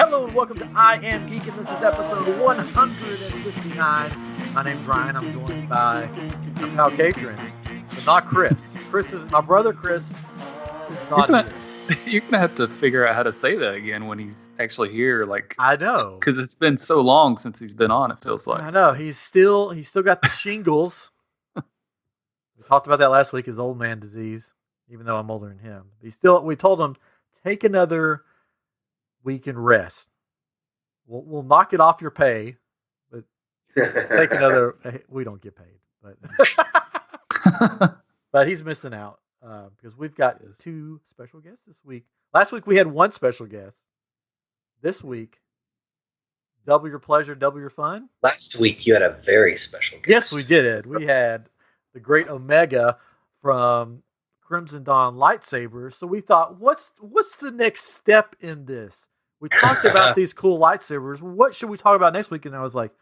Hello and welcome to I Am Geek, and this is episode 159. My name's Ryan. I'm joined by my pal Katrin, but not Chris. My brother Chris is not here. You're gonna have to figure out how to say that again when he's actually here. Like, I know, because it's been so long since he's been on. It feels like. I know he's still got the shingles. We talked about that last week, his old man disease. Even though I'm older than him, we told him take another week and rest. We'll knock it off your pay, but take another. We don't get paid, but but he's missing out because we've got two special guests this week. Last week we had one special guest. This week, double your pleasure, double your fun. Last week you had a very special guest. Yes, we did. We had the great Omega from Crimson Dawn lightsabers. So we thought, what's the next step in this? We talked about these cool lightsabers. What should we talk about next week? And I was like,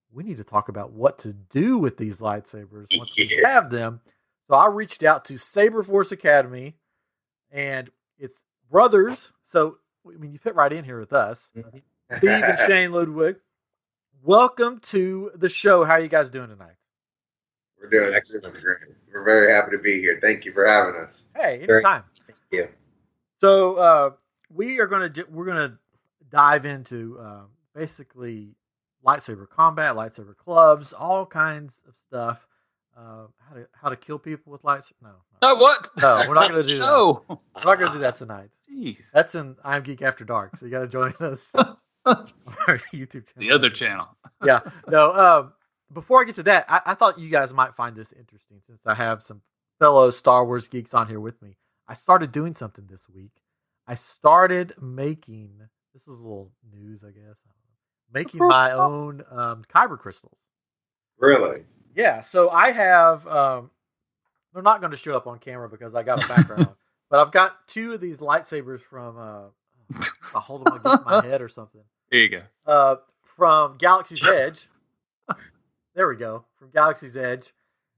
we need to talk about what to do with these lightsabers once we have them. So I reached out to Saber Force Academy, and it's brothers. So I mean, you fit right in here with us, Steve and Shane Ludwig. Welcome to the show. How are you guys doing tonight? We're doing excellent. We're very happy to be here. Thank you for having us. Hey, anytime. Thank you. So we're gonna dive into basically lightsaber combat, lightsaber clubs, all kinds of stuff. How to kill people with lightsabers? No, what? No, we're not gonna do that. No. We're not gonna do that tonight. Jeez. That's in I'm Geek After Dark. So you got to join us on our YouTube channel. The other channel. Yeah. No. Before I get to that, I thought you guys might find this interesting since I have some fellow Star Wars geeks on here with me. I started doing something this week. I started making, this is a little news, I guess, making my own kyber crystals. Really? Yeah. So I have, they're not going to show up on camera because I got a background, but I've got two of these lightsabers from, I hold them against my head or something. Here you go. From Galaxy's Edge. There we go. From Galaxy's Edge,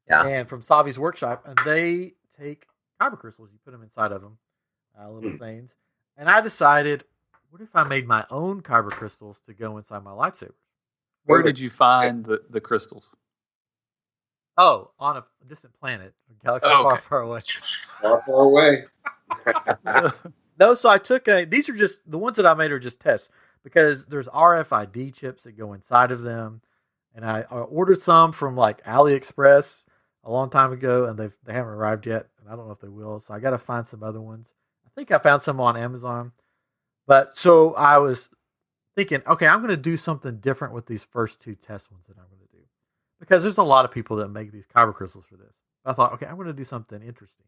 and from Savi's Workshop, and they take kyber crystals. You put them inside of them, little things. And I decided, what if I made my own kyber crystals to go inside my lightsabers? Where did you find the crystals? Oh, on a distant planet, a galaxy far, far away. Far, far away. No, so I took these are just, the ones that I made are just tests, because there's RFID chips that go inside of them. And I ordered some from like AliExpress a long time ago, and they haven't arrived yet, and I don't know if they will. So I got to find some other ones. I think I found some on Amazon. But so I was thinking, okay, I'm going to do something different with these first two test ones that I'm going to do, because there's a lot of people that make these kyber crystals for this. I thought, okay, I'm going to do something interesting.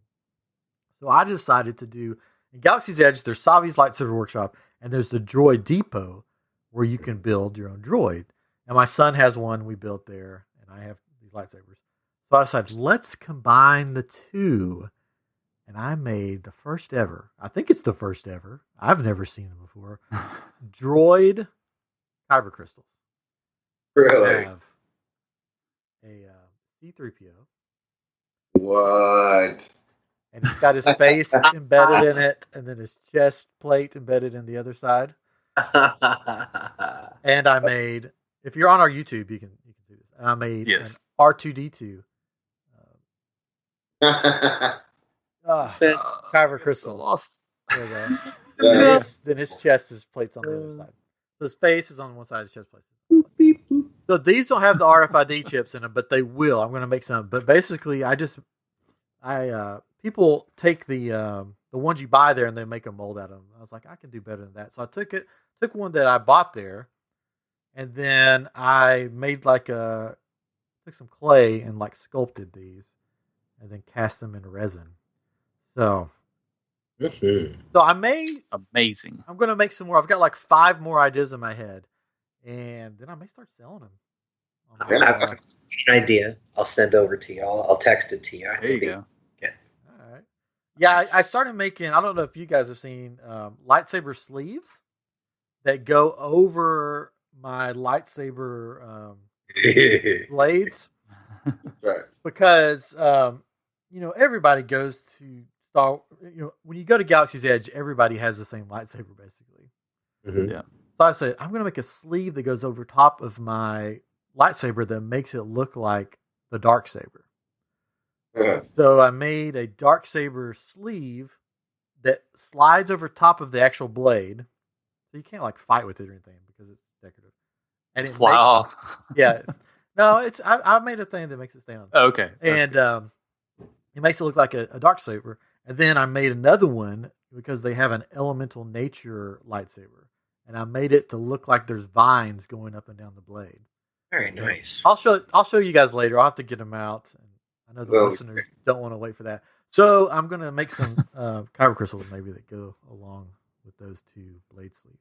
So I decided to do, in Galaxy's Edge, there's Savi's Lightsaber Workshop, and there's the Droid Depot where you can build your own droid. And my son has one we built there, and I have these lightsabers. So I decided, let's combine the two. And I made the first ever, I think it's the first ever, I've never seen them before, droid kyber crystals. Really? I have a C-3PO. What? And he's got his face embedded in it, and then his chest plate embedded in the other side. And I made... If you're on our YouTube, you can do this. And I made an R2-D2 kyber crystal. There we go. Then his chest is plates on the other side. So his face is on one side, his chest plates. So these don't have the RFID chips in them, but they will. I'm going to make some. But basically, people take the ones you buy there and they make a mold out of them. I was like, I can do better than that. So I took one that I bought there. And then I made took some clay and sculpted these, and then cast them in resin. So, so I made amazing. I'm gonna make some more. I've got 5 more ideas in my head, and then I may start selling them. I have an idea. I'll send over to you. I'll text it to you. There you go. Yeah. All right. Yeah, I started making. I don't know if you guys have seen lightsaber sleeves that go over my lightsaber blades. Right. Because everybody goes to when you go to Galaxy's Edge, everybody has the same lightsaber basically. Mm-hmm. Yeah. So I said, I'm going to make a sleeve that goes over top of my lightsaber that makes it look like the dark saber. So I made a dark saber sleeve that slides over top of the actual blade. So you can't like fight with it or anything because it's decorative. And it Fly off. Yeah. No, it's I made a thing that makes it stay on. Okay. And it makes it look like a dark saber. And then I made another one because they have an elemental nature lightsaber. And I made it to look like there's vines going up and down the blade. Very nice. I'll show you guys later. I'll have to get them out. I know the listeners don't want to wait for that. So I'm going to make some kyber crystals maybe that go along with those two blade sleeves.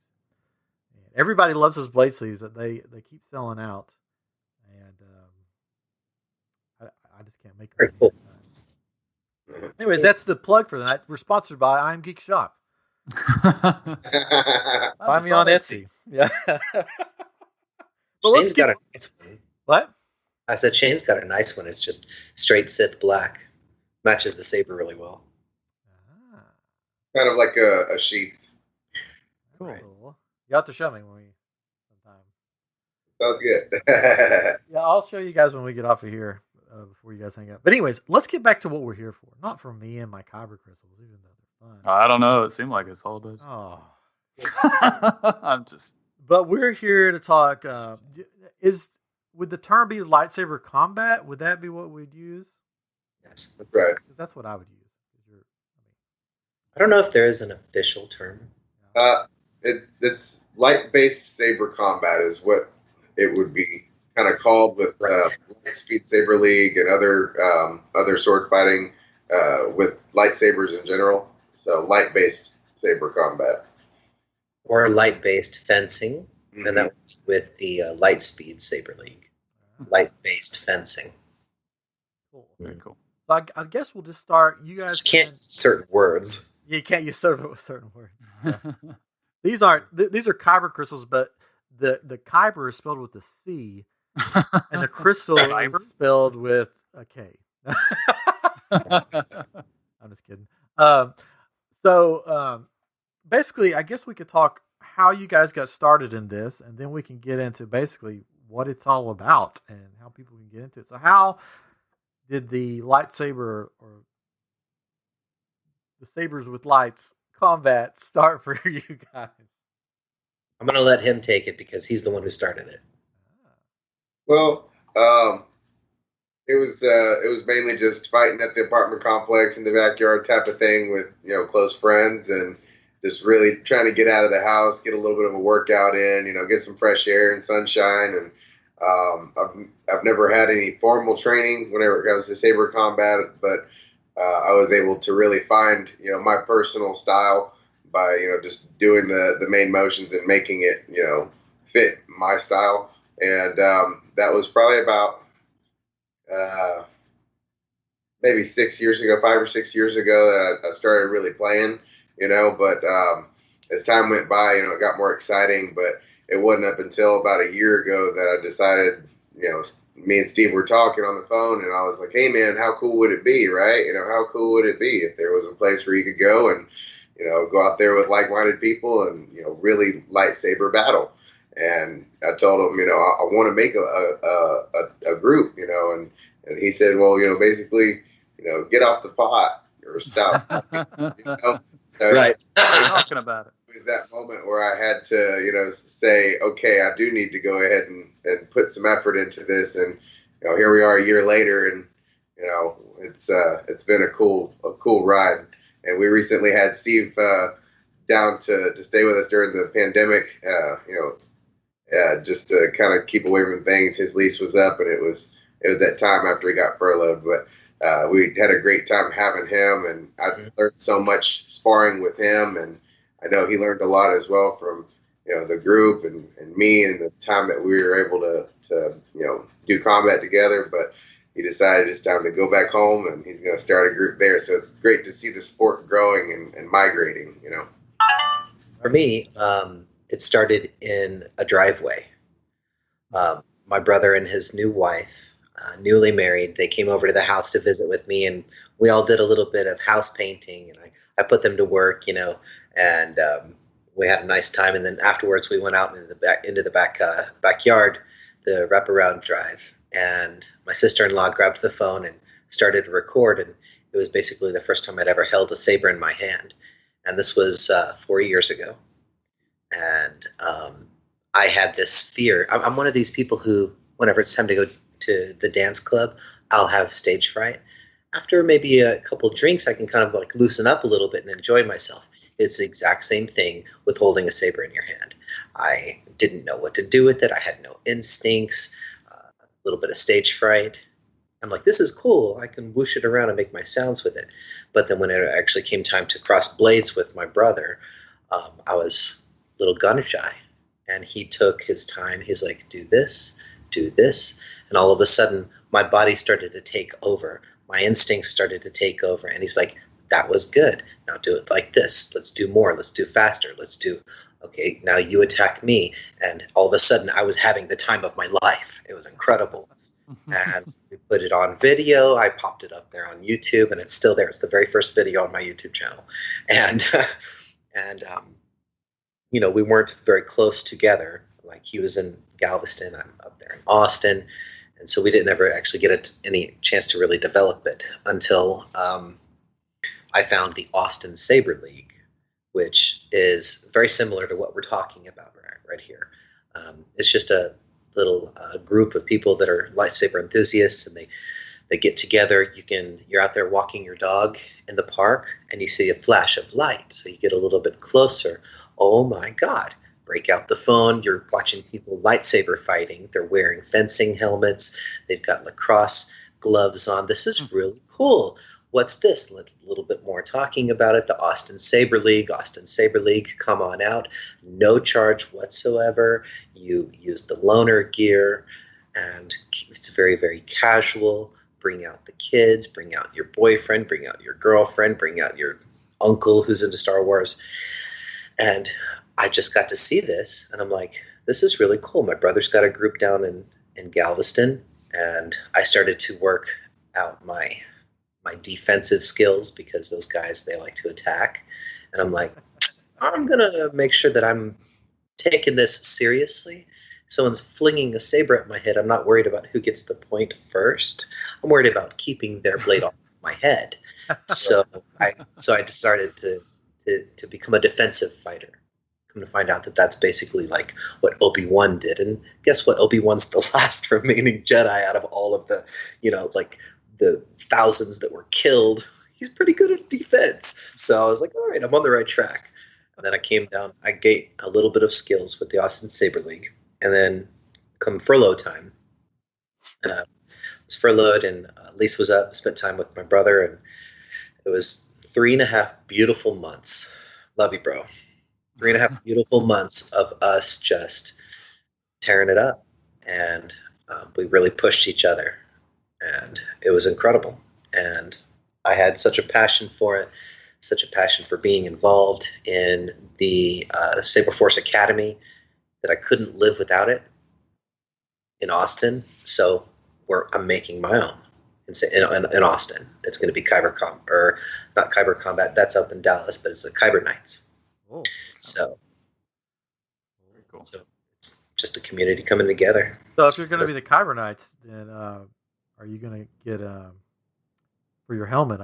And everybody loves those blade sleeves that they keep selling out. And I just can't make them. Cool. Anyways, that's the plug for the night. We're sponsored by I'm Geek Shop. Find me on Etsy. Yeah. Shane's got a nice one. What? I said Shane's got a nice one. It's just straight Sith black. Matches the saber really well. Kind of like a sheath. Cool. Right. You have to show me sometime. Sounds good. Yeah, I'll show you guys when we get off of here before you guys hang up. But anyways, let's get back to what we're here for. Not for me and my kyber crystals, even though they're fun. I don't know. It seemed like it's all good. Oh. I'm just... But we're here to talk. Would the term be lightsaber combat? Would that be what we'd use? Yes, that's right. That's what I would use. I don't know if there is an official term. It's light-based saber combat is what it would be kind of called with Lightspeed Saber League and other sword fighting with lightsabers in general. So light-based saber combat. Or light-based fencing, and that would be with the Lightspeed Saber League. Light-based fencing. Cool. Very cool. So I guess we'll just start. You guys can't use certain words. You can't use certain words. Yeah. These are kyber crystals, but the kyber is spelled with a C, and the crystal is spelled with a K. I'm just kidding. So basically, I guess we could talk how you guys got started in this, and then we can get into basically what it's all about and how people can get into it. So how did the lightsaber or the sabers with lights combat start for you guys? I'm going to let him take it because he's the one who started it. Well, it was mainly just fighting at the apartment complex in the backyard type of thing with close friends and just really trying to get out of the house, get a little bit of a workout in, get some fresh air and sunshine. And I've never had any formal training whenever it comes to saber combat, but I was able to really find my personal style by just doing the main motions and making it fit my style. And that was probably about maybe 6 years ago, 5 or 6 years ago that I started really playing. But as time went by, it got more exciting. But it wasn't up until about a year ago that I decided, me and Steve were talking on the phone, and I was like, hey, man, how cool would it be, right? How cool would it be if there was a place where you could go and, go out there with like-minded people and, really lightsaber battle. And I told him, I want to make a group, and he said, well, basically, get off the pot or stop. So, right. Talking about it. It was that moment where I had to, say, okay, I do need to go ahead and put some effort into this. And, here we are a year later, and, it's been a cool ride. And we recently had Steve down to stay with us during the pandemic, just to kind of keep away from things. His lease was up, and it was that time after he got furloughed. But we had a great time having him, and I learned so much sparring with him, and I know he learned a lot as well from the group and me and the time that we were able to do combat together. But he decided it's time to go back home, and he's going to start a group there. So it's great to see the sport growing and migrating. For me, it started in a driveway. My brother and his new wife, newly married, they came over to the house to visit with me, and we all did a little bit of house painting, and I put them to work, and we had a nice time, and then afterwards we went out into the backyard, the wraparound drive, and my sister-in-law grabbed the phone and started to record, and it was basically the first time I'd ever held a saber in my hand, and this was 4 years ago, and I had this fear. I'm one of these people who, whenever it's time to go to the dance club, I'll have stage fright. After maybe a couple drinks, I can kind of like loosen up a little bit and enjoy myself. It's the exact same thing with holding a saber in your hand. I didn't know what to do with it. I had no instincts, a little bit of stage fright. I'm like, this is cool. I can whoosh it around and make my sounds with it. But then when it actually came time to cross blades with my brother, I was a little gun shy. And he took his time. He's like, do this. And all of a sudden, my body started to take over. My instincts started to take over. And he's like, that was good. Now do it like this. Let's do more. Let's do faster. Okay, now you attack me. And all of a sudden, I was having the time of my life. It was incredible. And we put it on video. I popped it up there on YouTube, and it's still there. It's the very first video on my YouTube channel. And, we weren't very close together. Like, he was in Galveston. I'm up there in Austin. And so we didn't ever actually get any chance to really develop it until I found the Austin Saber League, which is very similar to what we're talking about right here. It's just a little group of people that are lightsaber enthusiasts, and they get together. You're out there walking your dog in the park, and you see a flash of light, so you get a little bit closer. Oh my God. Break out the phone. You're watching people lightsaber fighting. They're wearing fencing helmets. They've got lacrosse gloves on. This is really cool. What's this? A little bit more talking about it. The Austin Saber League. Austin Saber League, come on out. No charge whatsoever. You use the loaner gear, and it's very, very casual. Bring out the kids. Bring out your boyfriend. Bring out your girlfriend. Bring out your uncle who's into Star Wars. And I just got to see this, and I'm like, this is really cool. My brother's got a group down in Galveston, and I started to work out my defensive skills, because those guys, they like to attack. And I'm like, I'm going to make sure that I'm taking this seriously. Someone's flinging a saber at my head. I'm not worried about who gets the point first. I'm worried about keeping their blade off my head. So I decided to become a defensive fighter. Come to find out that that's basically like what Obi-Wan did. And guess what? Obi-Wan's the last remaining Jedi out of all of the, like the thousands that were killed. He's pretty good at defense. So I was like, all right, I'm on the right track. And then I came down, I gained a little bit of skills with the Austin Saber League. And then come furlough time, I was furloughed, and Lisa was up, spent time with my brother, and it was 3.5 beautiful months. Love you, bro. 3.5 beautiful months of us just tearing it up, and we really pushed each other, and it was incredible. And I had such a passion for it, such a passion for being involved in the Saber Force Academy, that I couldn't live without it in Austin. So I'm making my own in Austin. It's going to be not Kyber Combat. That's up in Dallas, but it's the Kyber Knights. Oh, so very cool. So it's just a community coming together. So if you're going to be the Kyber Knights, then are you going to get for your helmet?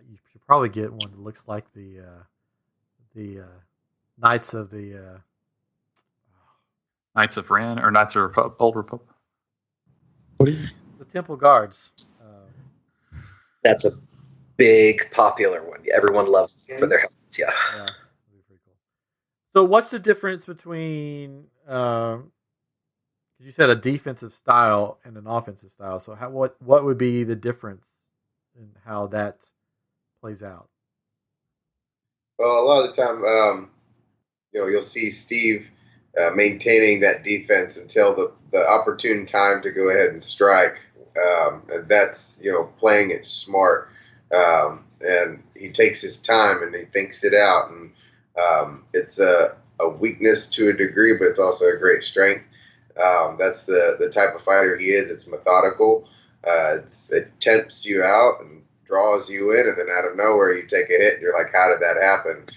You should probably get one that looks like the Knights of the Knights of Ren or Knights of Old Republic. What do you? The Temple Guards. That's a big popular one. Everyone loves them for their helmets. Yeah. Yeah. Pretty cool. So what's the difference between? You said a defensive style and an offensive style. So what would be the difference in how that plays out? Well, a lot of the time, you'll see Steve maintaining that defense until the opportune time to go ahead and strike. And that's, playing it smart. And he takes his time and he thinks it out. And it's a weakness to a degree, but it's also a great strength. That's the type of fighter he is. It's methodical. It tempts you out and draws you in, and then out of nowhere you take a hit and you're like, how did that happen?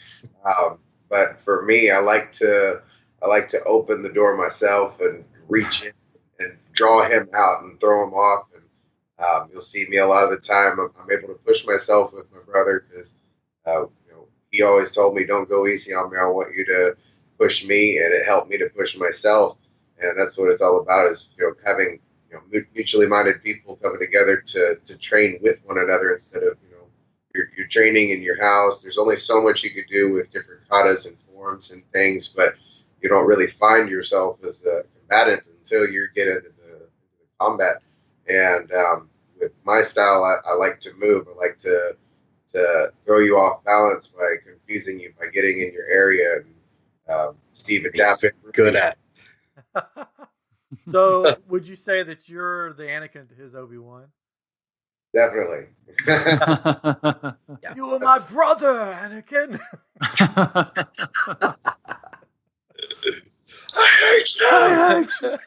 But for me, I like to open the door myself and reach in and draw him out and throw him off. And you'll see me a lot of the time. I'm able to push myself with my brother because he always told me, "Don't go easy on me. I want you to push me," and it helped me to push myself. And that's what it's all about: is having mutually minded people coming together to train with one another instead of you're training in your house. There's only so much you could do with different katas and forms and things, but you don't really find yourself as a combatant until you get into the combat. And with my style, I like to move. I like to throw you off balance by confusing you, by getting in your area. And Steve adapted. Good at it. So, would you say that you're the Anakin to his Obi-Wan? Definitely. Yeah. You are my brother, Anakin. I hate you.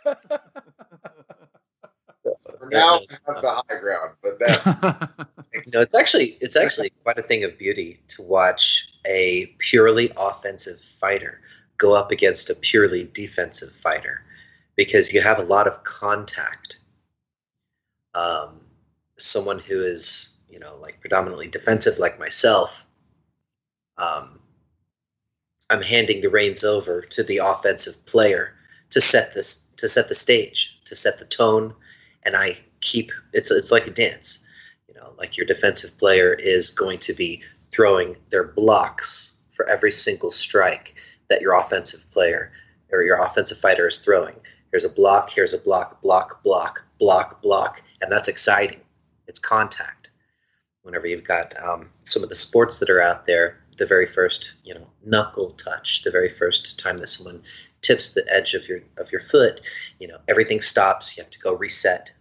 For now, I have the high ground, but that. It's actually quite a thing of beauty to watch a purely offensive fighter go up against a purely defensive fighter, because you have a lot of contact. Someone who is, like predominantly defensive, like myself, I'm handing the reins over to the offensive player to set the stage, to set the tone, and I keep it's like a dance. Like your defensive player is going to be throwing their blocks for every single strike that your offensive player or your offensive fighter is throwing. Here's a block, block, block, block, and that's exciting. It's contact. Whenever you've got some of the sports that are out there, the very first, knuckle touch, the very first time that someone tips the edge of your foot, everything stops. You have to go reset.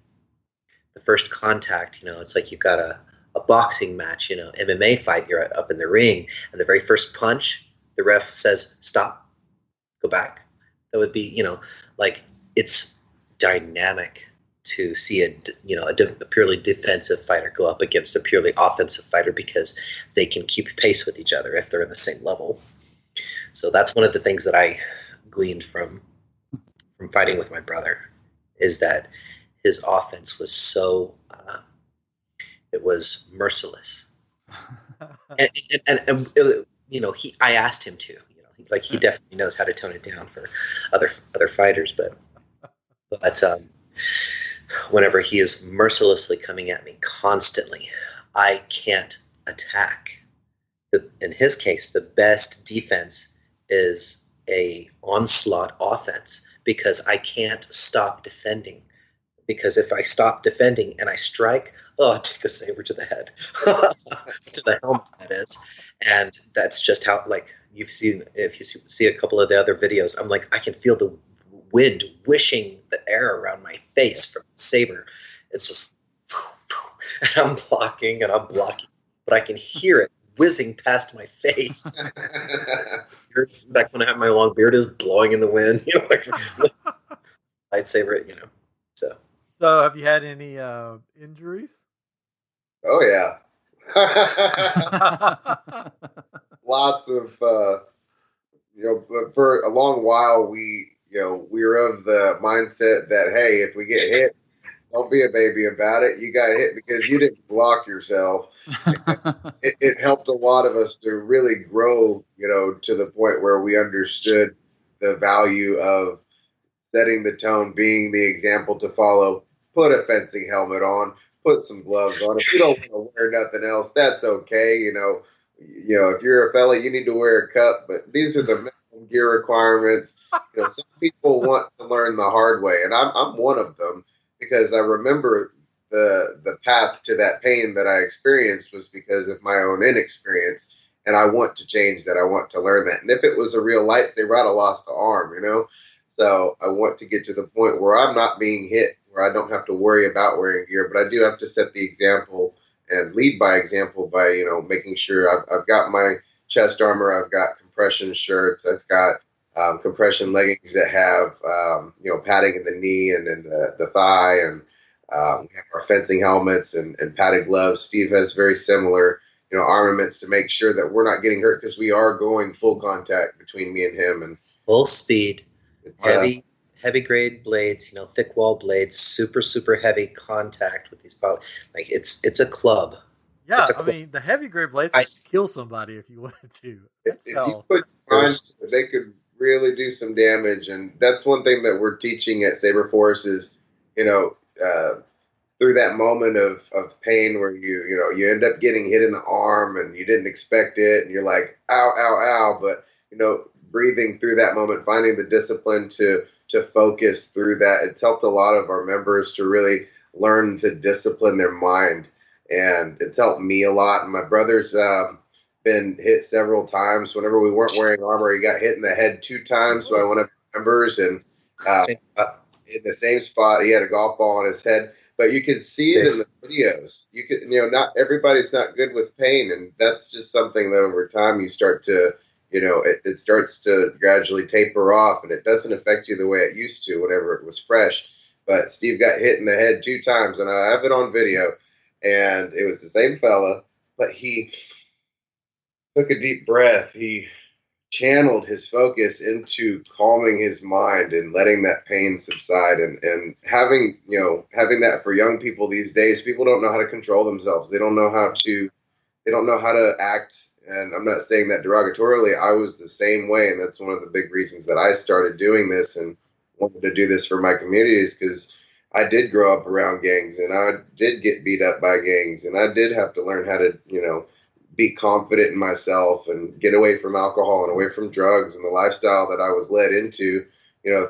The first contact, it's like you've got a boxing match, MMA fight. You're up in the ring, and the very first punch, the ref says, "Stop, go back." That would be, like, it's dynamic to see a purely defensive fighter go up against a purely offensive fighter, because they can keep pace with each other if they're in the same level. So that's one of the things that I gleaned from fighting with my brother, is that his offense was so it was merciless, and I asked him to, he definitely knows how to tone it down for other fighters, but whenever he is mercilessly coming at me constantly, I can't attack. In his case, the best defense is a onslaught offense, because I can't stop defending. Because if I stop defending and I strike, I take a saber to the head, to the helmet, that is. And that's just how, like, if you see a couple of the other videos, I'm like, I can feel the wind wishing the air around my face from the saber. It's just, and I'm blocking, but I can hear it whizzing past my face. Back when I had my long beard, is blowing in the wind, like lightsaber, So have you had any injuries? Oh yeah. Lots of but for a long while we were of the mindset that, hey, if we get hit, don't be a baby about it. You got hit because you didn't block yourself. It helped a lot of us to really grow, to the point where we understood the value of setting the tone, being the example to follow. Put a fencing helmet on, put some gloves on. If you don't want to wear nothing else, that's okay. If you're a fella, you need to wear a cup, but these are the minimum gear requirements. Some people want to learn the hard way, and I'm one of them, because I remember the path to that pain that I experienced was because of my own inexperience, and I want to change that. I want to learn that. And if it was a real lightsaber, I'd have lost the arm, So I want to get to the point where I'm not being hit, where I don't have to worry about wearing gear, but I do have to set the example and lead by example by, making sure I've got my chest armor, I've got compression shirts, I've got compression leggings that have, padding in the knee and in the thigh, and we have our fencing helmets and padded gloves. Steve has very similar, armaments to make sure that we're not getting hurt, because we are going full contact between me and him, and full speed, heavy grade blades, thick wall blades, super heavy contact with these like it's a club. Yeah, I mean the heavy grade blades could kill somebody if you wanted to. If you put on, they could really do some damage, and that's one thing that we're teaching at Saber Force is, through that moment of pain where you end up getting hit in the arm and you didn't expect it, and you're like, ow, ow, ow, but breathing through that moment, finding the discipline to focus through that. It's helped a lot of our members to really learn to discipline their mind, and it's helped me a lot. And my brother's been hit several times. Whenever we weren't wearing armor, he got hit in the head 2 times by one of our members, and in the same spot, he had a golf ball on his head. But you could see it in the videos. You could, not everybody's not good with pain, and that's just something that over time you start to, it starts to gradually taper off, and it doesn't affect you the way it used to whenever it was fresh. But Steve got hit in the head 2 times, and I have it on video, and it was the same fella, but he took a deep breath. He channeled his focus into calming his mind and letting that pain subside, and having that for young people these days. People don't know how to control themselves. They don't know how to act. And I'm not saying that derogatorily. I was the same way, and that's one of the big reasons that I started doing this and wanted to do this for my communities, because I did grow up around gangs, and I did get beat up by gangs, and I did have to learn how to be confident in myself and get away from alcohol and away from drugs and the lifestyle that I was led into,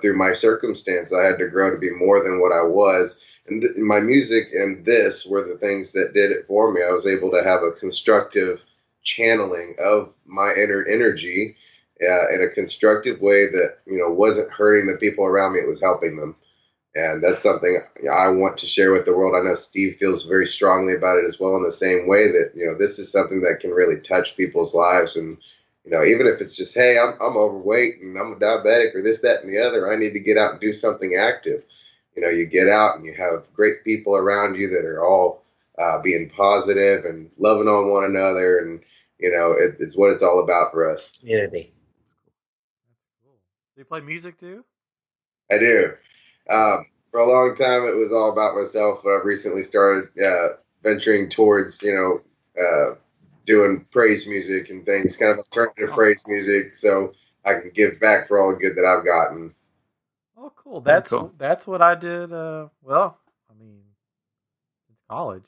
through my circumstance. I had to grow to be more than what I was. And my music and this were the things that did it for me. I was able to have a constructive channeling of my inner energy in a constructive way that, wasn't hurting the people around me. It was helping them. And that's something I want to share with the world. I know Steve feels very strongly about it as well, in the same way that, this is something that can really touch people's lives. And, even if it's just, hey, I'm overweight and I'm a diabetic or this, that, and the other, I need to get out and do something active. You get out and you have great people around you that are all being positive and loving on one another. And, it's what it's all about for us. Community. That's cool. Do you play music too? I do. For a long time, it was all about myself, but I've recently started venturing towards, doing praise music and things, kind of alternative praise music, so I can give back for all the good that I've gotten. Oh, cool. That's what I did. Since college.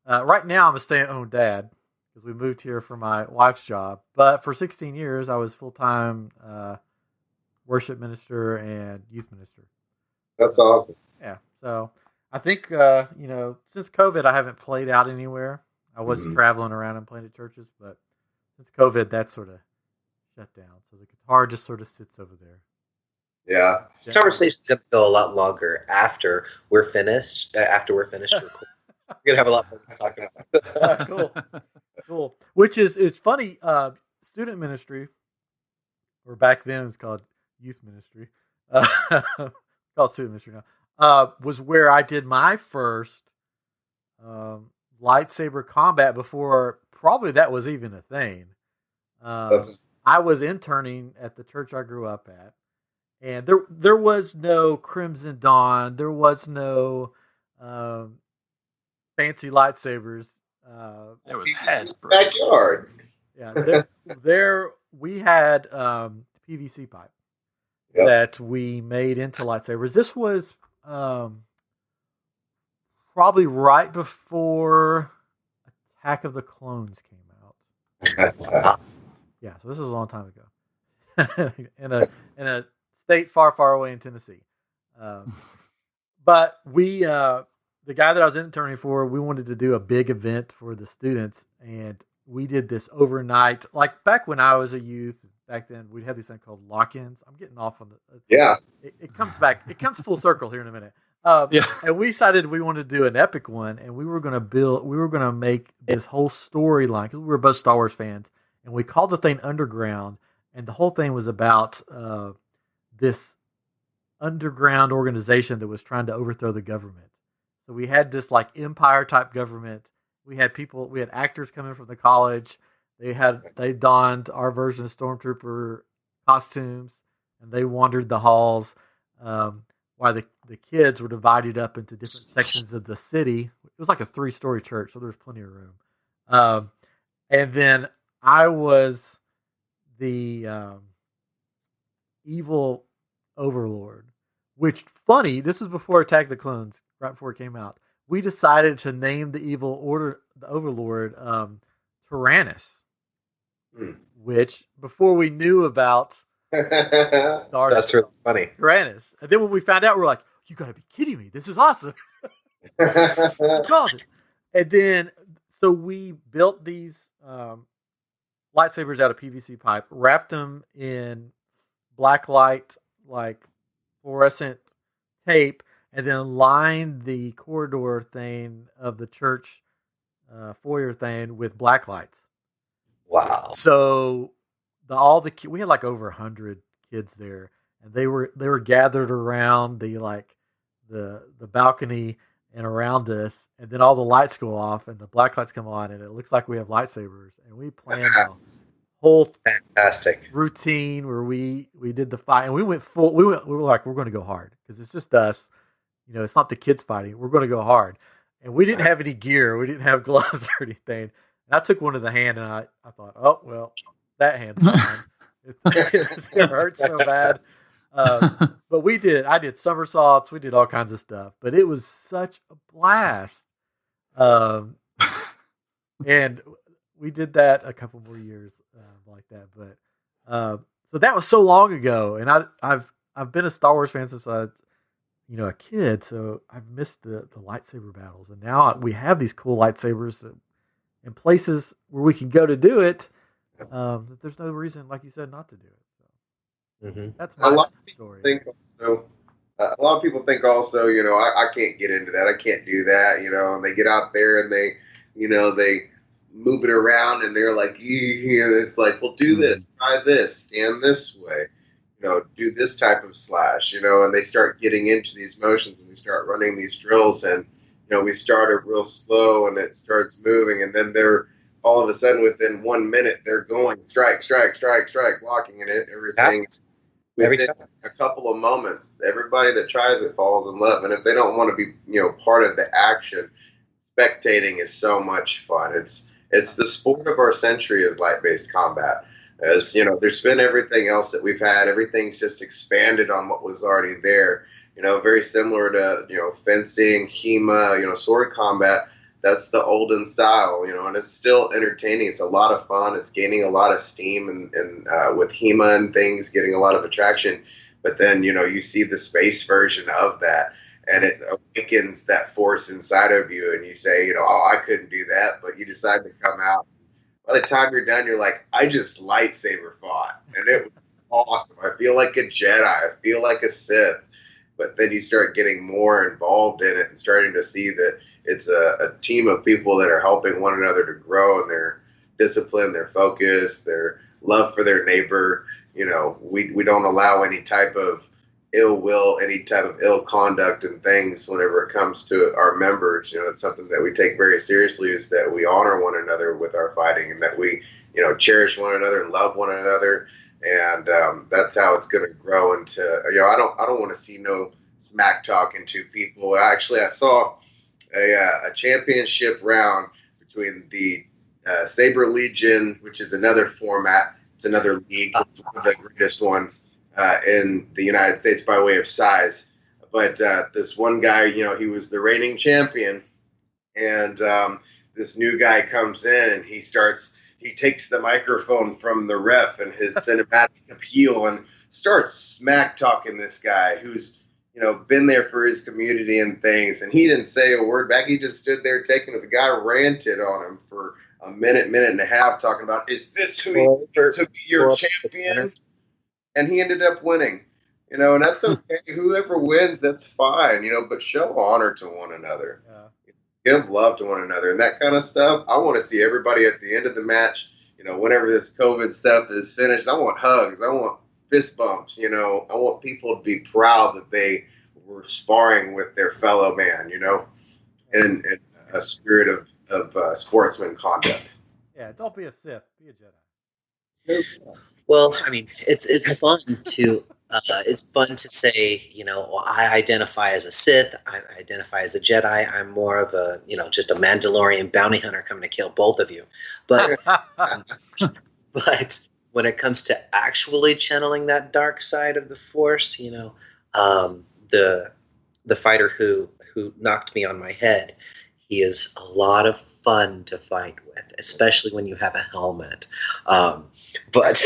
Right now I'm a stay-at-home dad because we moved here for my wife's job. But for 16 years, I was full-time worship minister and youth minister. That's awesome. Yeah. So I think, since COVID, I haven't played out anywhere. I was traveling around and playing at churches, but since COVID, that sort of shut down. So the guitar just sort of sits over there. Yeah. This conversation's going to go a lot longer after we're finished. We're going to have a lot more to talk about. Cool. Which it's funny, student ministry, or back then it's called youth ministry, called student ministry now, was where I did my first Lightsaber Combat before probably that was even a thing. I was interning at the church I grew up at, and there was no Crimson Dawn, there was no fancy lightsabers. It was Hasbro. Backyard. Yeah, there we had PVC pipe that we made into lightsabers. This was probably right before Attack of the Clones came out. Yeah, so this was a long time ago, in a state far away in Tennessee. But we, the guy that I was interning for, we wanted to do a big event for the students, and we did this overnight. Like back when I was a youth, back then we'd have these things called lock-ins. I'm getting off on the It comes back. It comes full circle here in a minute. And we decided we wanted to do an epic one, and we were going to make this whole storyline because we were both Star Wars fans, and we called the thing Underground, and the whole thing was about this underground organization that was trying to overthrow the government. So we had this like empire type government, We had actors coming from the college. They donned our version of Stormtrooper costumes, and they wandered the halls. While the kids were divided up into different sections of the city. It was like a 3-story church, so there was plenty of room. And then I was the evil overlord, which, funny, this was before Attack of the Clones, right before it came out. We decided to name the overlord Tyrannus, which, before we knew about That's really funny. Tyrannus. And then when we found out, we're like, you gotta be kidding me. This is awesome. And then, so we built these lightsabers out of PVC pipe, wrapped them in black light, like fluorescent tape, and then lined the corridor thing of the church foyer thing with black lights. Wow. So we had like over 100 kids there, and they were gathered around the balcony and around us, and then all the lights go off and the black lights come on, and it looks like we have lightsabers, and we planned a whole fantastic routine where we did the fight, and we were like, we're going to go hard because it's just us, it's not the kids fighting, we're going to go hard. And we didn't have any gear, we didn't have gloves or anything. And I took one of the hand, and I thought, oh well, that hand's gone. It hurts so bad. But I did somersaults, we did all kinds of stuff, but it was such a blast. And we did that a couple more years like that. But so that was so long ago, and I've been a Star Wars fan since I was a kid, so I've missed the lightsaber battles, and now we have these cool lightsabers in places where we can go to do it. There's no reason, like you said, not to do it. That's my story. A lot of people think also, I can't get into that. I can't do that, and they get out there and they move it around and they're like, it's like, well, do this, try this, stand this way, do this type of slash, and they start getting into these motions and we start running these drills and, we started real slow and it starts moving, and then they're all of a sudden within 1 minute, they're going strike, blocking and everything. Every time. A couple of moments, everybody that tries it falls in love. And if they don't want to be, part of the action, spectating is so much fun. It's the sport of our century is light-based combat. As there's been everything else that we've had. Everything's just expanded on what was already there. Very similar to fencing, HEMA, sword combat. That's the olden style, and it's still entertaining. It's a lot of fun. It's gaining a lot of steam, and with HEMA and things, getting a lot of attraction. But then, you see the space version of that, and it awakens that force inside of you, and you say, oh, I couldn't do that, but you decide to come out. By the time you're done, you're like, I just lightsaber fought, and it was awesome. I feel like a Jedi. I feel like a Sith. But then you start getting more involved in it and starting to see that it's a team of people that are helping one another to grow in their discipline, their focus, their love for their neighbor. We don't allow any type of ill will, any type of ill conduct and things whenever it comes to our members. It's something that we take very seriously, is that we honor one another with our fighting, and that we, cherish one another and love one another. And that's how it's going to grow into, I don't want to see no smack talking to people. Actually, I saw a championship round between the Saber Legion, which is another format. It's another league, one of the greatest ones in the United States by way of size. But this one guy, he was the reigning champion, and this new guy comes in and he takes the microphone from the ref and his cinematic appeal and starts smack talking this guy who's been there for his community and things, and he didn't say a word back. He just stood there taking it. The guy ranted on him for a minute and a half, talking about, is this who to be your champion? And he ended up winning. And that's okay. Whoever wins, that's fine. But show honor to one another. Give love to one another, and that kind of stuff. I want to see everybody at the end of the match. Whenever this COVID stuff is finished, I want hugs. I want fist bumps. I want people to be proud that they were sparring with their fellow man. In a spirit of sportsman conduct. Yeah, don't be a Sith. Be a Jedi. Well, I mean, it's fun to say, well, I identify as a Sith, I identify as a Jedi. I'm more of a, just a Mandalorian bounty hunter coming to kill both of you. But but when it comes to actually channeling that dark side of the Force, the fighter who knocked me on my head, he is a lot of fun to fight with, especially when you have a helmet. But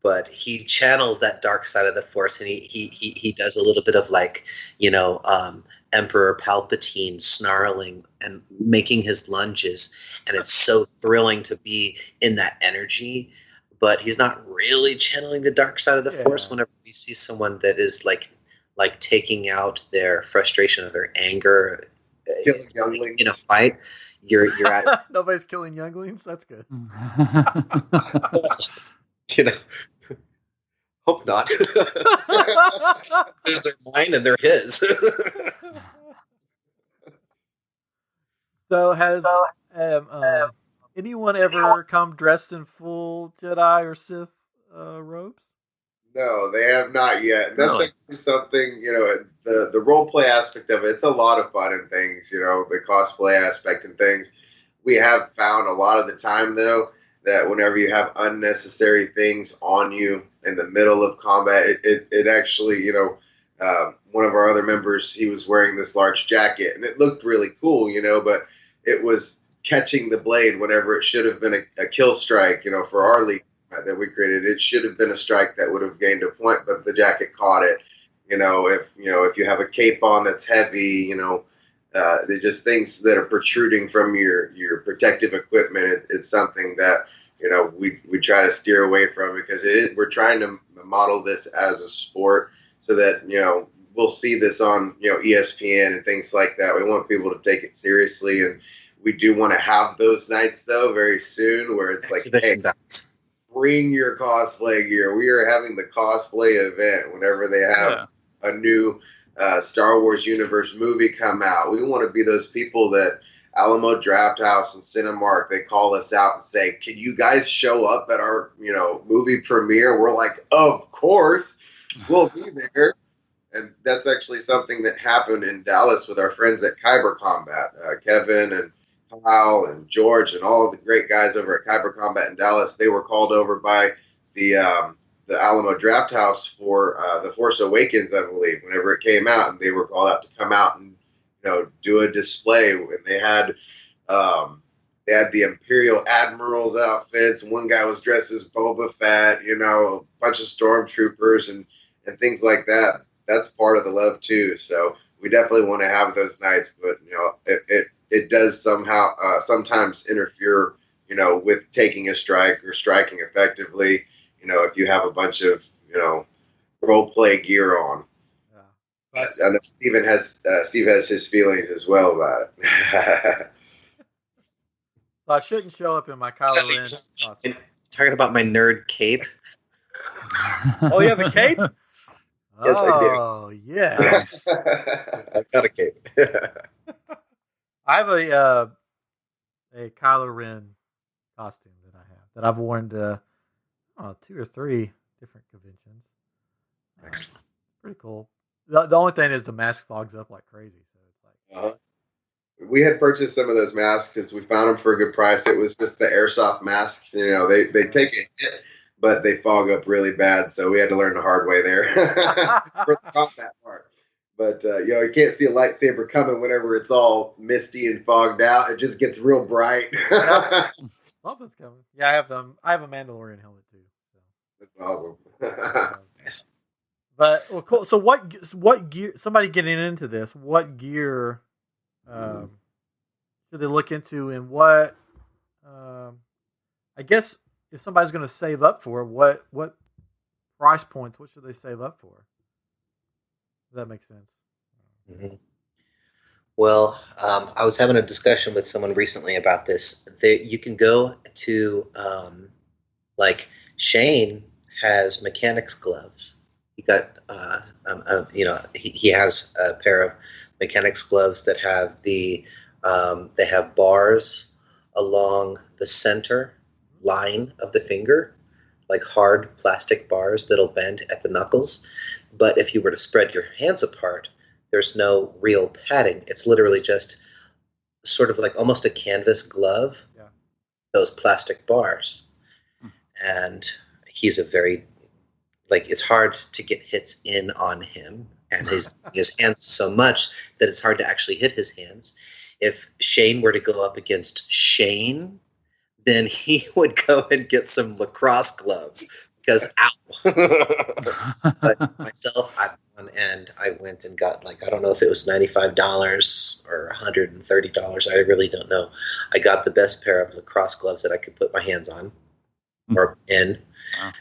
but he channels that dark side of the Force, and he does a little bit of Emperor Palpatine snarling and making his lunges, and it's so thrilling to be in that energy. But he's not really channeling the dark side of the Force. Whenever we see someone that is like taking out their frustration or their anger Killing younglings in a fight, you're at it. Nobody's killing younglings. That's good. Hope not. Because they're mine and they're his. So has anyone ever come dressed in full Jedi or Sith robes? No, they have not yet. That's Really? actually something, the role play aspect of it, it's a lot of fun and things, the cosplay aspect and things. We have found a lot of the time, though, that whenever you have unnecessary things on you in the middle of combat, it actually, one of our other members, he was wearing this large jacket, and it looked really cool, but it was catching the blade whenever it should have been a kill strike, for our league that we created. It should have been a strike that would have gained a point, but the jacket caught it. If you have a cape on that's heavy, they're just things that are protruding from your protective equipment. It's something that we try to steer away from, because we're trying to model this as a sport, so that we'll see this on ESPN and things like that. We want people to take it seriously, and we do want to have those nights though very soon, where it's like, hey, bring your cosplay gear. We are having the cosplay event whenever they have a new Star Wars universe movie come out. We want to be those people that Alamo Draft House and Cinemark, they call us out and say, can you guys show up at our movie premiere? We're like, of course, we'll be there. And that's actually something that happened in Dallas with our friends at Saber Combat, Kevin and Kyle and George and all of the great guys over at Saber Combat in Dallas. They were called over by the Alamo Draft House for The Force Awakens, I believe, whenever it came out, and they were called out to come out and do a display. And they had the Imperial Admirals outfits. One guy was dressed as Boba Fett, a bunch of stormtroopers and things like that. That's part of the love too. So we definitely want to have those nights, but it does sometimes interfere, with taking a strike or striking effectively. If you have a bunch of role play gear on. Yeah. I know Steve has his feelings as well about it. So I shouldn't show up in my Kylo Ren costume. Talking about my nerd cape. Oh, you have a cape? Yes, I do. Oh, yeah. I've got a cape. I have a Kylo Ren costume that I've worn to 2 or 3 different conventions. Excellent. Pretty cool. The only thing is the mask fogs up like crazy. So it's like, we had purchased some of those masks because we found them for a good price. It was just the airsoft masks. They take a hit, but they fog up really bad. So we had to learn the hard way there for the combat part. But, you can't see a lightsaber coming whenever it's all misty and fogged out. It just gets real bright. Something's coming. Yeah, I have a Mandalorian helmet too. So. That's awesome. Nice. But well, cool. So what gear? Somebody getting into this, what gear should they look into, and what? I guess if somebody's going to save up for it, what price points? What should they save up for? Does that make sense? Mm-hmm. Well, I was having a discussion with someone recently about this. You can go to, Shane has mechanics gloves. He got, he has a pair of mechanics gloves that have the They have bars along the center line of the finger, like hard plastic bars that'll bend at the knuckles. But if you were to spread your hands apart, there's no real padding. It's literally just sort of like almost a canvas glove, those plastic bars. And he's a very, like, it's hard to get hits in on him. And his hands so much that it's hard to actually hit his hands. If Shane were to go up against Shane, then he would go and get some lacrosse gloves because ow. But myself, I went and got, like, I don't know if it was $95 or $130. I really don't know. I got the best pair of lacrosse gloves that I could put my hands on or in. Wow.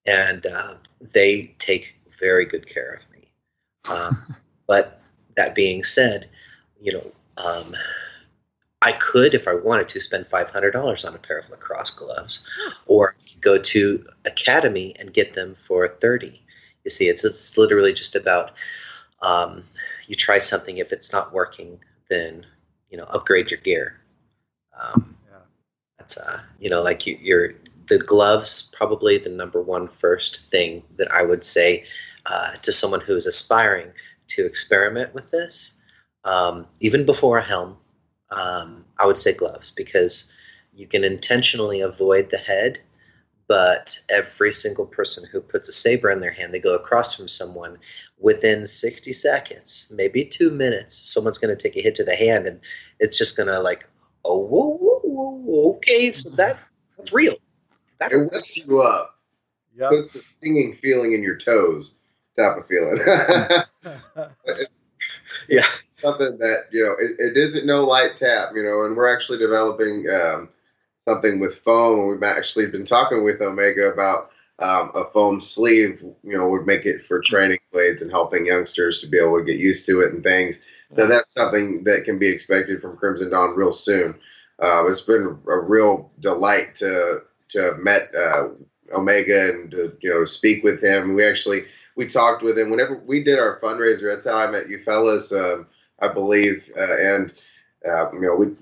And they take very good care of me. But that being said, I could, if I wanted to, spend $500 on a pair of lacrosse gloves, or go to Academy and get them for $30. You see, it's literally just about you try something. If it's not working, then upgrade your gear. That's like you're the gloves, probably the number one first thing that I would say to someone who is aspiring to experiment with this, even before a helm. I would say gloves, because you can intentionally avoid the head, but every single person who puts a saber in their hand, they go across from someone within 60 seconds, maybe 2 minutes, someone's going to take a hit to the hand, and it's just going to like, oh, whoa, whoa, whoa, okay, so that's real. It wakes you up. Yep. Puts the stinging feeling in your toes type of feeling. Yeah. Something that, it isn't no light tap, and we're actually developing something with foam. We've actually been talking with Omega about a foam sleeve, would make it for training blades and helping youngsters to be able to get used to it and things. So that's something that can be expected from Crimson Dawn real soon. It's been a real delight to have met Omega and to speak with him. We talked with him whenever we did our fundraiser. That's how I met you fellas, I believe. The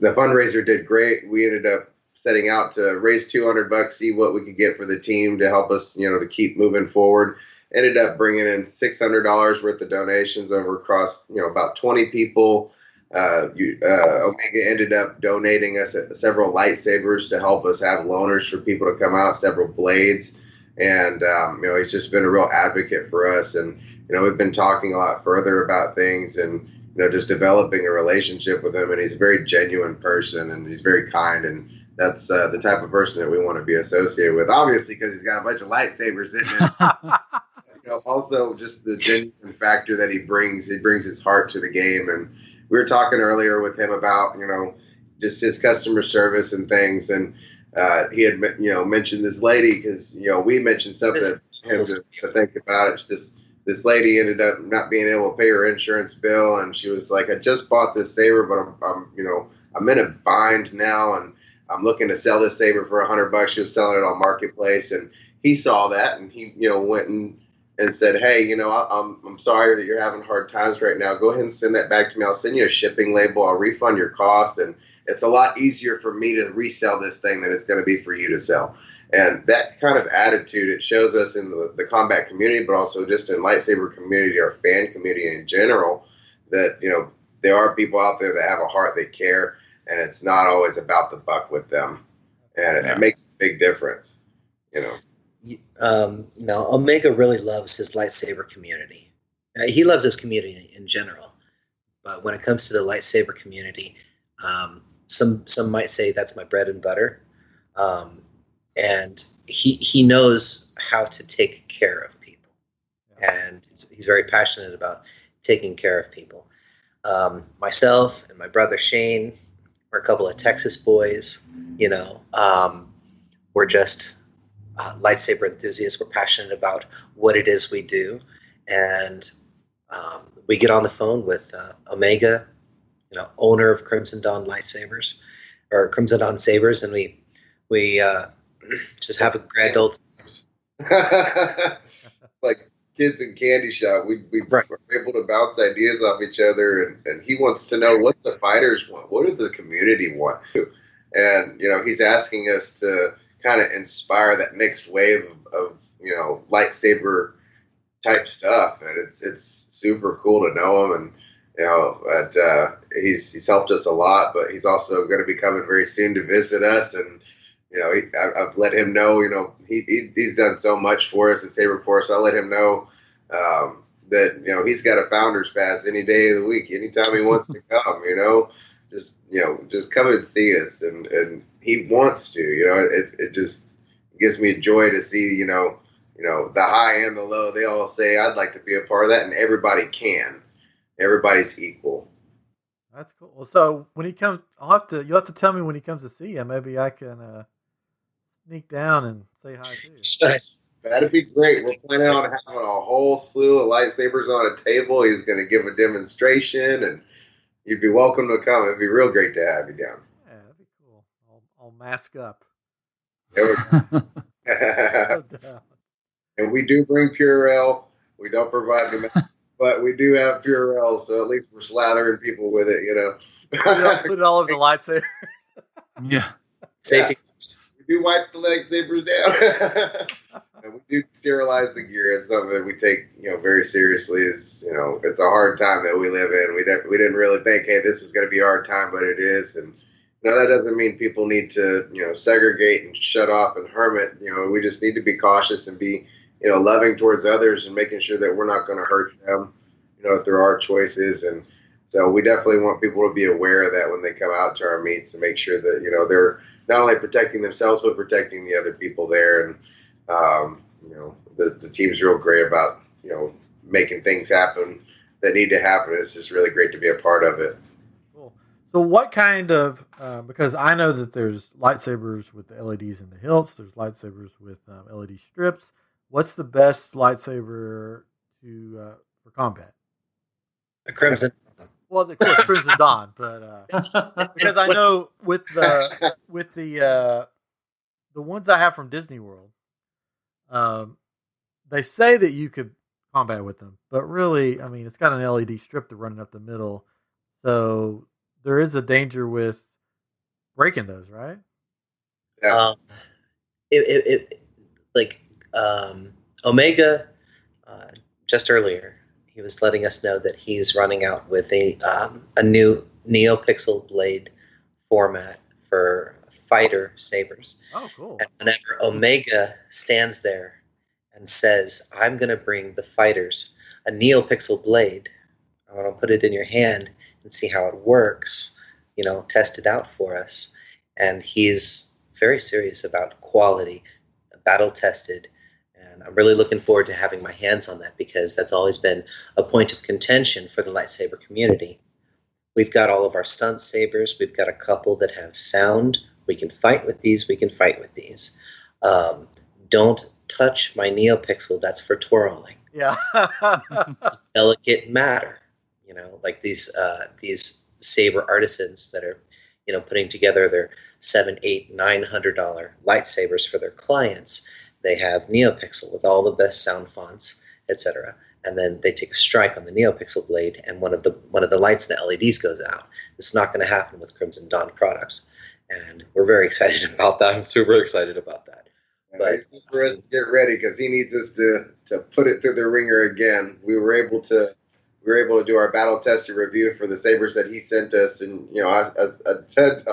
fundraiser did great. We ended up setting out to raise $200, see what we could get for the team to help us, to keep moving forward. Ended up bringing in $600 worth of donations across, about 20 people. Omega ended up donating us several lightsabers to help us have loaners for people to come out, several blades. And, he's just been a real advocate for us. And, we've been talking a lot further about things and, just developing a relationship with him. And he's a very genuine person, and he's very kind. And that's the type of person that we want to be associated with, obviously, because he's got a bunch of lightsabers sitting in. Also just the genuine factor that he brings his heart to the game. And we were talking earlier with him about, just his customer service and things. And he had, mentioned this lady because, we mentioned something to him to think about it. This lady ended up not being able to pay her insurance bill. And she was like, I just bought this saber, but I'm in a bind now. And I'm looking to sell this saber for $100. She was selling it on Marketplace. And he saw that, and he, went and said, hey, I'm sorry that you're having hard times right now. Go ahead and send that back to me. I'll send you a shipping label. I'll refund your cost. And it's a lot easier for me to resell this thing than it's going to be for you to sell. And that kind of attitude, it shows us in the combat community, but also just in lightsaber community, our fan community in general, that, there are people out there that have a heart, they care, and it's not always about the buck with them. And it makes a big difference, No, Omega really loves his lightsaber community. He loves his community in general, but when it comes to the lightsaber community, some might say that's my bread and butter, and he knows how to take care of people, and he's very passionate about taking care of people. Myself and my brother Shane, we're a couple of Texas boys, we're just lightsaber enthusiasts. We're passionate about what it is we do, and we get on the phone with Omega, owner of Crimson Dawn lightsabers or Crimson Dawn sabers, and we just have a grand old like kids in candy shop. We Right. were able to bounce ideas off each other, and he wants to know what the fighters want, what do the community want, and he's asking us to kind of inspire that next wave of lightsaber type stuff, and it's super cool to know him, and he's helped us a lot, but he's also going to be coming very soon to visit us, and I've let him know, he's done so much for us at Saber Force. I'll let him know that he's got a founder's pass any day of the week, anytime he wants to come. Just come and see us, and he wants to. It just gives me joy to see the high and the low. They all say I'd like to be a part of that, and everybody can. Everybody's equal. That's cool. Well, so when he comes, you'll have to tell me when he comes to see you. Maybe I can sneak down and say hi to you. That'd be great. We're planning on having a whole slew of lightsabers on a table. He's going to give a demonstration, and you'd be welcome to come. It'd be real great to have you down. Yeah, that'd be cool. I'll mask up. And we do bring Purell. We don't provide the mask, but we do have Purell, so at least we're slathering people with it, Put it all over the lightsaber. Yeah. Safety. We do wipe the lightsabers down. And we do sterilize the gear. It's something that we take, very seriously. It's a hard time that we live in. We didn't really think, hey, this was going to be a hard time, but it is. And that doesn't mean people need to, segregate and shut off and hermit. We just need to be cautious and be, loving towards others and making sure that we're not going to hurt them, if there are choices. And so we definitely want people to be aware of that when they come out to our meets, to make sure that, they're not only protecting themselves, but protecting the other people there. And, the team's real great about, making things happen that need to happen. It's just really great to be a part of it. Cool. So what kind of, because I know that there's lightsabers with the LEDs in the hilts, there's lightsabers with LED strips. What's the best lightsaber for combat? A Crimson. Well, of course, Crimson Dawn, but because I know with the ones I have from Disney World, they say that you could combat with them, but really, I mean, it's got an LED strip to running up the middle, so there is a danger with breaking those, right? Yeah. Omega, just earlier, he was letting us know that he's running out with a new NeoPixel blade format for fighter sabers. Oh, cool. And whenever Omega stands there and says, I'm going to bring the fighters a NeoPixel blade, I want to put it in your hand and see how it works, test it out for us. And he's very serious about quality, battle tested. And I'm really looking forward to having my hands on that, because that's always been a point of contention for the lightsaber community. We've got all of our stunt sabers. We've got a couple that have sound. We can fight with these. We can fight with these. Don't touch my NeoPixel. That's for twirling. Yeah. Delicate matter. Like these saber artisans that are, putting together their $700, $800, $900 lightsabers for their clients. They have NeoPixel with all the best sound fonts, etc. And then they take a strike on the NeoPixel blade, and one of the lights in the LEDs goes out. It's not going to happen with Crimson Dawn products, and we're very excited about that. I'm super excited about that. But for us to get ready, because he needs us to put it through the ringer again. We were able to do our battle test and review for the sabers that he sent us, and I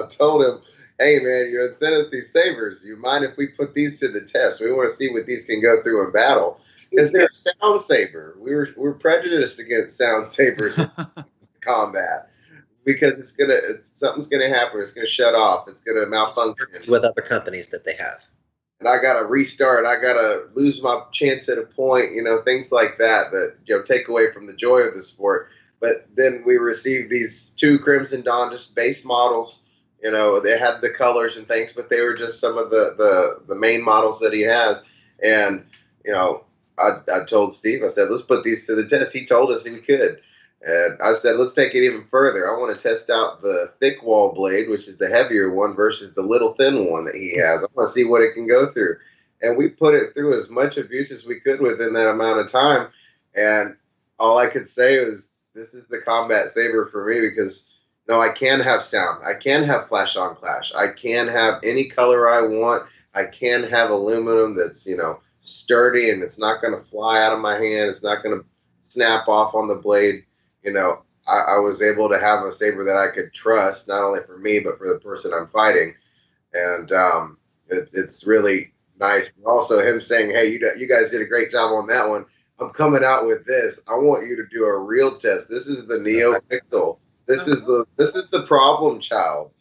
told him, hey man, send us these sabers. You mind if we put these to the test? We want to see what these can go through in battle. Because they're a sound saber. We're prejudiced against sound sabers in combat, because something's gonna happen. It's gonna shut off. It's gonna malfunction with other companies that they have. And I gotta restart. I gotta lose my chance at a point. Things like that take away from the joy of the sport. But then we received these 2 Crimson Dawn just base models. They had the colors and things, but they were just some of the main models that he has. And I told Steve, I said, let's put these to the test. He told us he could. And I said, let's take it even further. I want to test out the thick wall blade, which is the heavier one, versus the little thin one that he has. I want to see what it can go through. and we put it through as much abuse as we could within that amount of time. And all I could say was, this is the combat saber for me, because I can have sound, I can have flash on clash, I can have any color I want, I can have aluminum that's sturdy and it's not going to fly out of my hand, it's not going to snap off on the blade. I was able to have a saber that I could trust, not only for me but for the person I'm fighting, and it's really nice. But also him saying, "Hey, you guys did a great job on that one. I'm coming out with this. I want you to do a real test. This is the Neo Pixel. This is the problem child,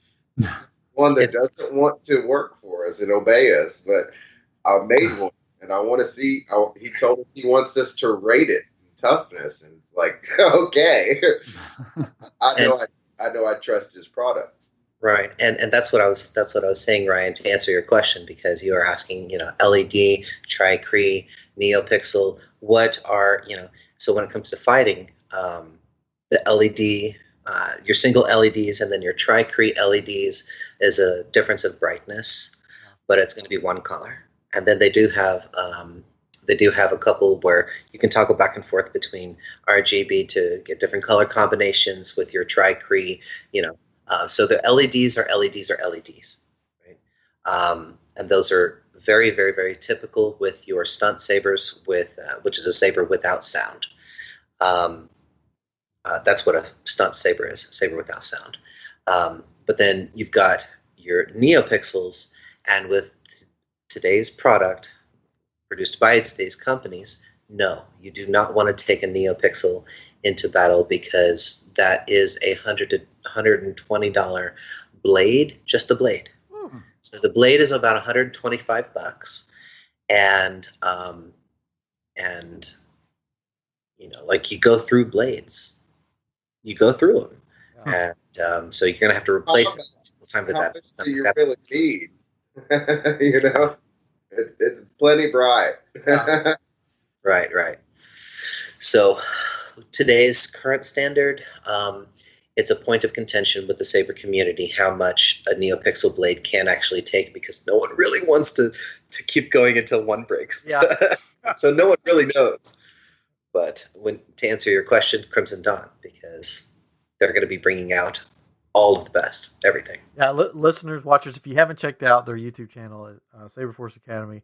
one that doesn't want to work for us and obey us. But I made one, and I want to see." He told us he wants us to rate it in toughness, and it's like, okay, I know I trust his product. Right, and that's what I was saying, Ryan, to answer your question, because you are asking, LED, Tri-Cree, NeoPixel, what are, so when it comes to fighting, the LED, your single LEDs and then your Tri-Cree LEDs is a difference of brightness, but it's going to be one color. And then they do have a couple where you can toggle back and forth between RGB to get different color combinations with your Tri-Cree, so the LEDs are LEDs, right? And those are very, very, very typical with your stunt sabers, which is a saber without sound. That's what a stunt saber is, a saber without sound. But then you've got your NeoPixels, and with today's product, produced by today's companies, no, you do not want to take a NeoPixel into battle, because that is $100 to $120 blade, just the blade. So the blade is about $125, and like, you go through blades, you go through them, and so you're gonna have to replace them. Time with that. Do you really need? It's plenty bright. Right. So today's current standard, it's a point of contention with the saber community how much a NeoPixel blade can actually take, because no one really wants to keep going until one breaks. Yeah. So no one really knows. But to answer your question, Crimson Dawn, because they're going to be bringing out all of the best, everything. Yeah, listeners, watchers, if you haven't checked out their YouTube channel at Saber Force Academy,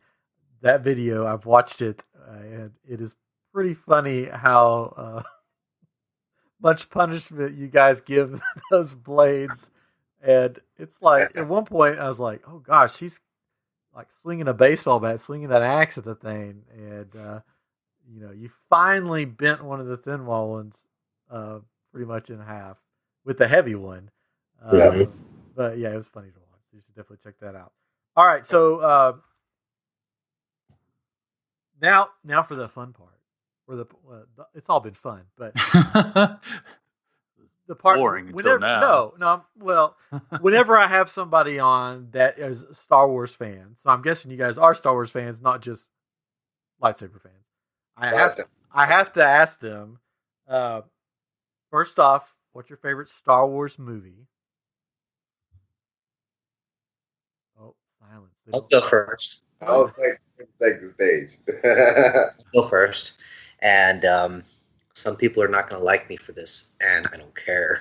that video, I've watched it, and it is pretty funny how much punishment you guys give those blades. And it's like, at one point, I was like, oh gosh, he's like swinging a baseball bat, swinging an axe at the thing. And, you finally bent one of the thin wall ones pretty much in half with the heavy one. But yeah, it was funny to watch. You should definitely check that out. All right, so now for the fun part. It's all been fun, but the part boring whenever, until now. No. Well, whenever I have somebody on that is a Star Wars fan, so I'm guessing you guys are Star Wars fans, not just lightsaber fans. I have to ask them. First off, what's your favorite Star Wars movie? Oh, silence. I'll go first. I'll take the stage. I'll go first. And some people are not going to like me for this, and I don't care.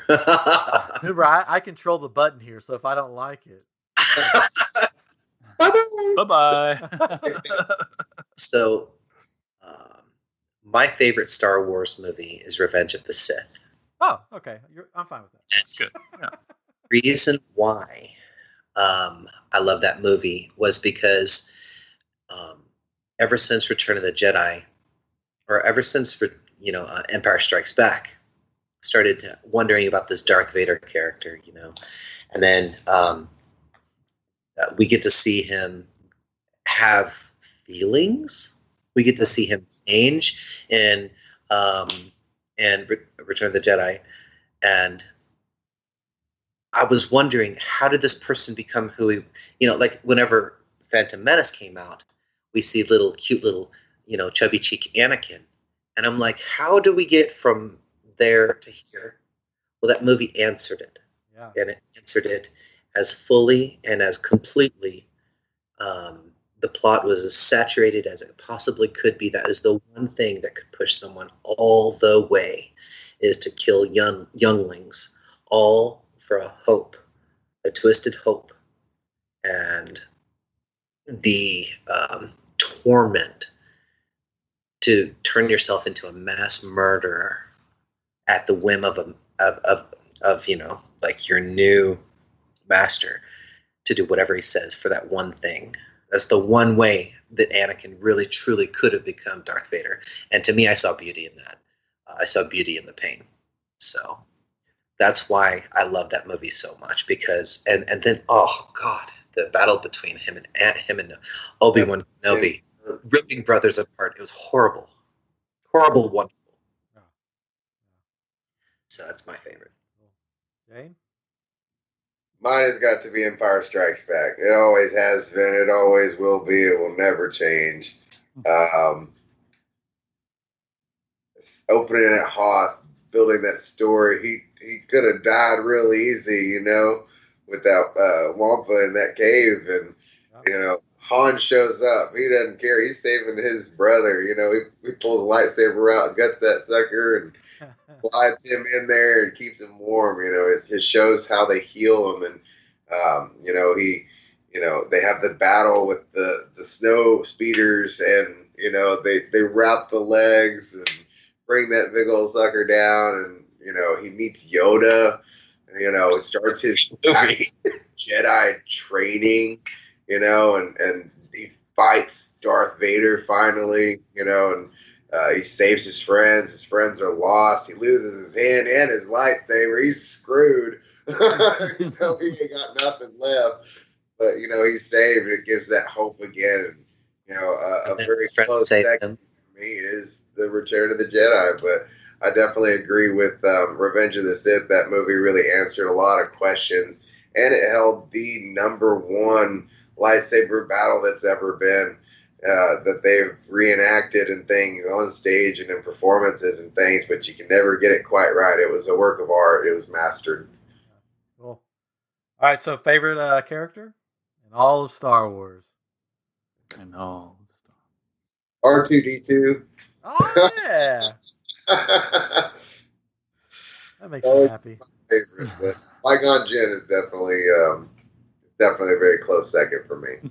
Remember, I control the button here, so if I don't like it... Bye-bye. So, my favorite Star Wars movie is Revenge of the Sith. Oh, okay. I'm fine with that. That's good. Yeah. Reason why I love that movie was because ever since Return of the Jedi, or ever since Empire Strikes Back, started wondering about this Darth Vader character, and then we get to see him have feelings. We get to see him change in Return of the Jedi, and I was wondering, how did this person become who he? Like whenever Phantom Menace came out, we see cute little chubby cheek Anakin, and I'm like, how do we get from there to here? Well, that movie answered it, and it answered it as fully and as completely the the plot was as saturated as it possibly could be. That is the one thing that could push someone all the way, is to kill younglings, all for a hope, a twisted hope, and the torment to turn yourself into a mass murderer at the whim of like your new master, to do whatever he says for that one thing. That's the one way that Anakin really truly could have become Darth Vader. And to me, I saw beauty in that. I saw beauty in the pain. So that's why I love that movie so much, because and then, oh God, the battle between him and Obi-Wan Kenobi, ripping brothers apart. It was horrible. Horrible, wonderful. So that's my favorite. Jane? Mine has got to be Empire Strikes Back. It always has been. It always will be. It will never change. Opening at Hoth, building that story. He could have died real easy, without Wampa in that cave. And, Han shows up. He doesn't care. He's saving his brother. He pulls a lightsaber out and guts that sucker and slides him in there and keeps him warm. It just shows how they heal him. And, they have the battle with the snow speeders, and, they wrap the legs and bring that big old sucker down. And, he meets Yoda, and, starts his Jedi training, and he fights Darth Vader finally, and he saves his friends. His friends are lost. He loses his hand and his lightsaber. He's screwed. He ain't got nothing left. But, he's saved. It gives that hope again. And, a very close second for me is the Return of the Jedi. But I definitely agree with Revenge of the Sith. That movie really answered a lot of questions. And it held the #1 lightsaber battle that's ever been. That they've reenacted and things on stage and in performances and things, but you can never get it quite right. It was a work of art. It was mastered. Cool. All right, so favorite character in all of Star Wars? I know. R2-D2. Oh, yeah. That makes me happy. My favorite, but Qui-Gon Jinn is definitely a very close second for me.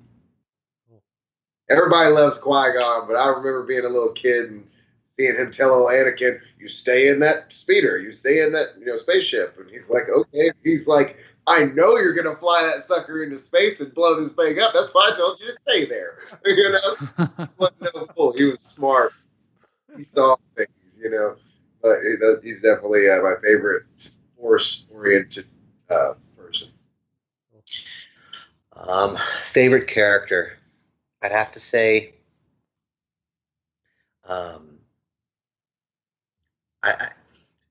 Everybody loves Qui-Gon, but I remember being a little kid and seeing him tell old Anakin, "You stay in that speeder, you stay in that spaceship," and he's like, "Okay." He's like, "I know you're gonna fly that sucker into space and blow this thing up. That's why I told you to stay there." He wasn't no fool. He was smart. He saw things, But he's definitely my favorite Force-oriented person. Favorite character. I'd have to say,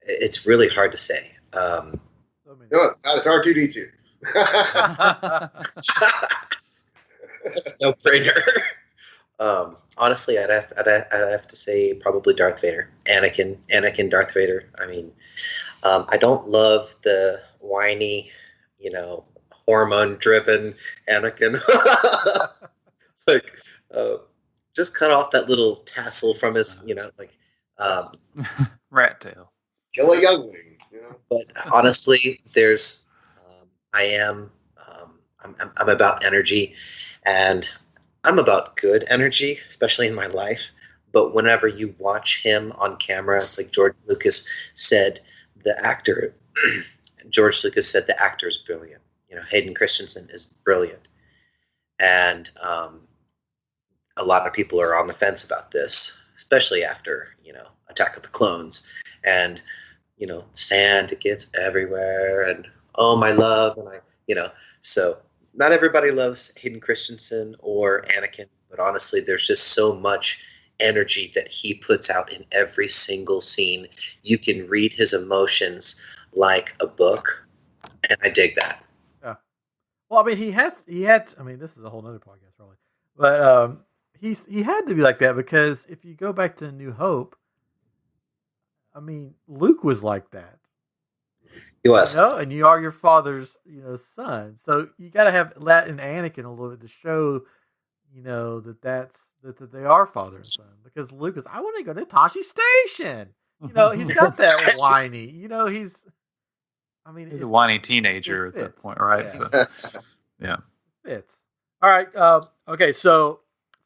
it's really hard to say. No, it's not. It's R2-D2. That's no brainer. Honestly, I'd have to say probably Darth Vader, Anakin, Darth Vader. I mean, I don't love the whiny, hormone-driven Anakin. Just cut off that little tassel from his, rat tail. Kill a youngling, But honestly, I'm about energy, and I'm about good energy, especially in my life. But whenever you watch him on camera, it's like George Lucas said, the actor is brilliant. Hayden Christensen is brilliant. And a lot of people are on the fence about this, especially after, Attack of the Clones. And, sand gets everywhere, and, oh, my love, and so not everybody loves Hayden Christensen or Anakin, but honestly, there's just so much energy that he puts out in every single scene. You can read his emotions like a book, and I dig that. Yeah. Well, I mean, he had. I mean, this is a whole nother podcast, probably, but he had to be like that, because if you go back to New Hope, I mean, Luke was like that. He was. And you are your father's, son. So you got to have that in Anakin a little bit to show, that they are father and son. Because Luke is, I want to go to Tashi Station. He's got that whiny. He's a whiny teenager at that point, right? Yeah. So, yeah. Fits. All right. Okay. So,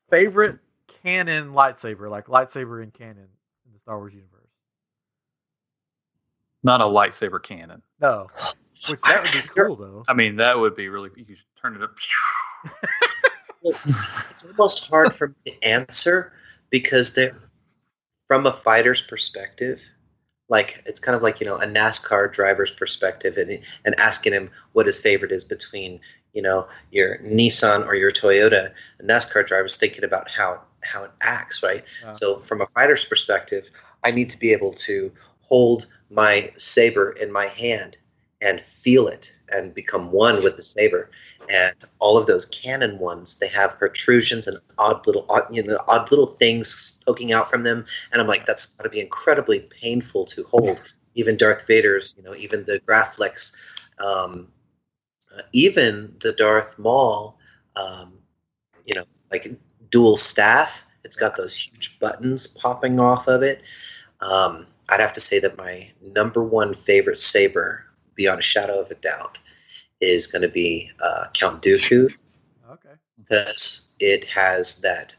favorite canon lightsaber, like lightsaber in canon in the Star Wars universe. Not a lightsaber cannon. No. Which that would be cool, though. I mean, that would be really. You could turn it up. It's almost hard for me to answer because they're from a fighter's perspective. Like it's kind of like a NASCAR driver's perspective, and asking him what his favorite is between your Nissan or your Toyota. A NASCAR driver's thinking about how it acts, right? Wow. So from a fighter's perspective, I need to be able to hold my saber in my hand and feel it and become one with the saber. And all of those cannon ones, they have protrusions and odd little things poking out from them. And I'm like, that's got to be incredibly painful to hold. Even Darth Vader's, even the Graflex, even the Darth Maul, like dual staff. It's got those huge buttons popping off of it. I'd have to say that my number one favorite saber, beyond a shadow of a doubt, is going to be Count Dooku. Okay. Because it has that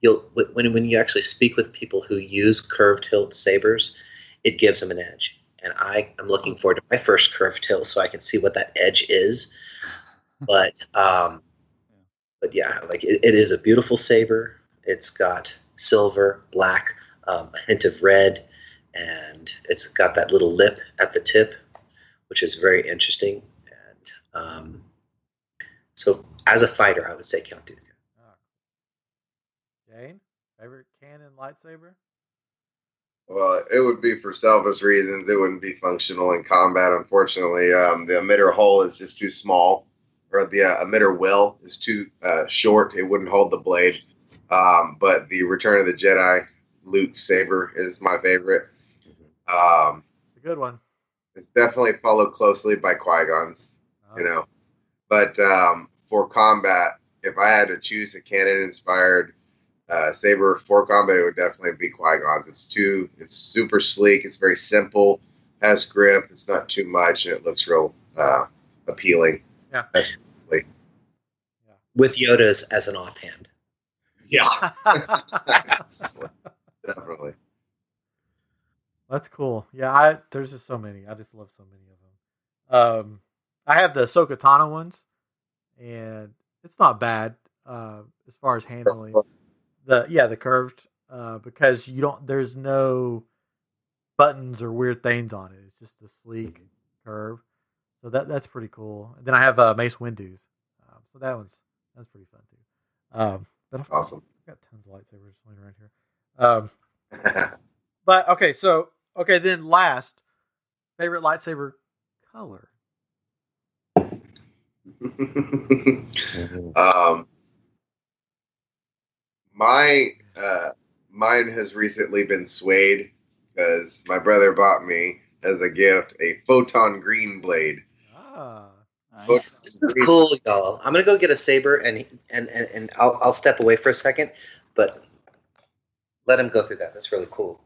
when you actually speak with people who use curved hilt sabers, it gives them an edge. And I am looking forward to my first curved hilt so I can see what that edge is. But yeah, like it is a beautiful saber. It's got silver, black, a hint of red, and it's got that little lip at the tip, which is very interesting. And so, as a fighter, I would say Count Dooku. Jane, favorite canon lightsaber? Well, it would be for selfish reasons. It wouldn't be functional in combat, unfortunately. The emitter hole is just too small, or the emitter well is too short. It wouldn't hold the blade. But the Return of the Jedi Luke saber is my favorite. It's a good one. It's definitely followed closely by Qui-Gon's, But for combat, if I had to choose a canon-inspired saber for combat, it would definitely be Qui-Gon's. It's super sleek. It's very simple. Has grip. It's not too much, and it looks real appealing. Yeah. With Yoda's as an offhand. Yeah. Definitely. That's cool. Yeah, there's just so many. I just love so many of them. I have the Ahsoka Tano ones, and it's not bad as far as handling. The curved because there's no buttons or weird things on it. It's just a sleek curve. So that's pretty cool. And then I have Mace Windu's. So that's pretty fun too. But awesome. I've got tons of lightsabers laying around here. But okay, then last, favorite lightsaber color. Mine has recently been suede because my brother bought me as a gift a photon green blade. Nice. This is cool, y'all. I'm gonna go get a saber and I'll step away for a second, but let him go through that. That's really cool.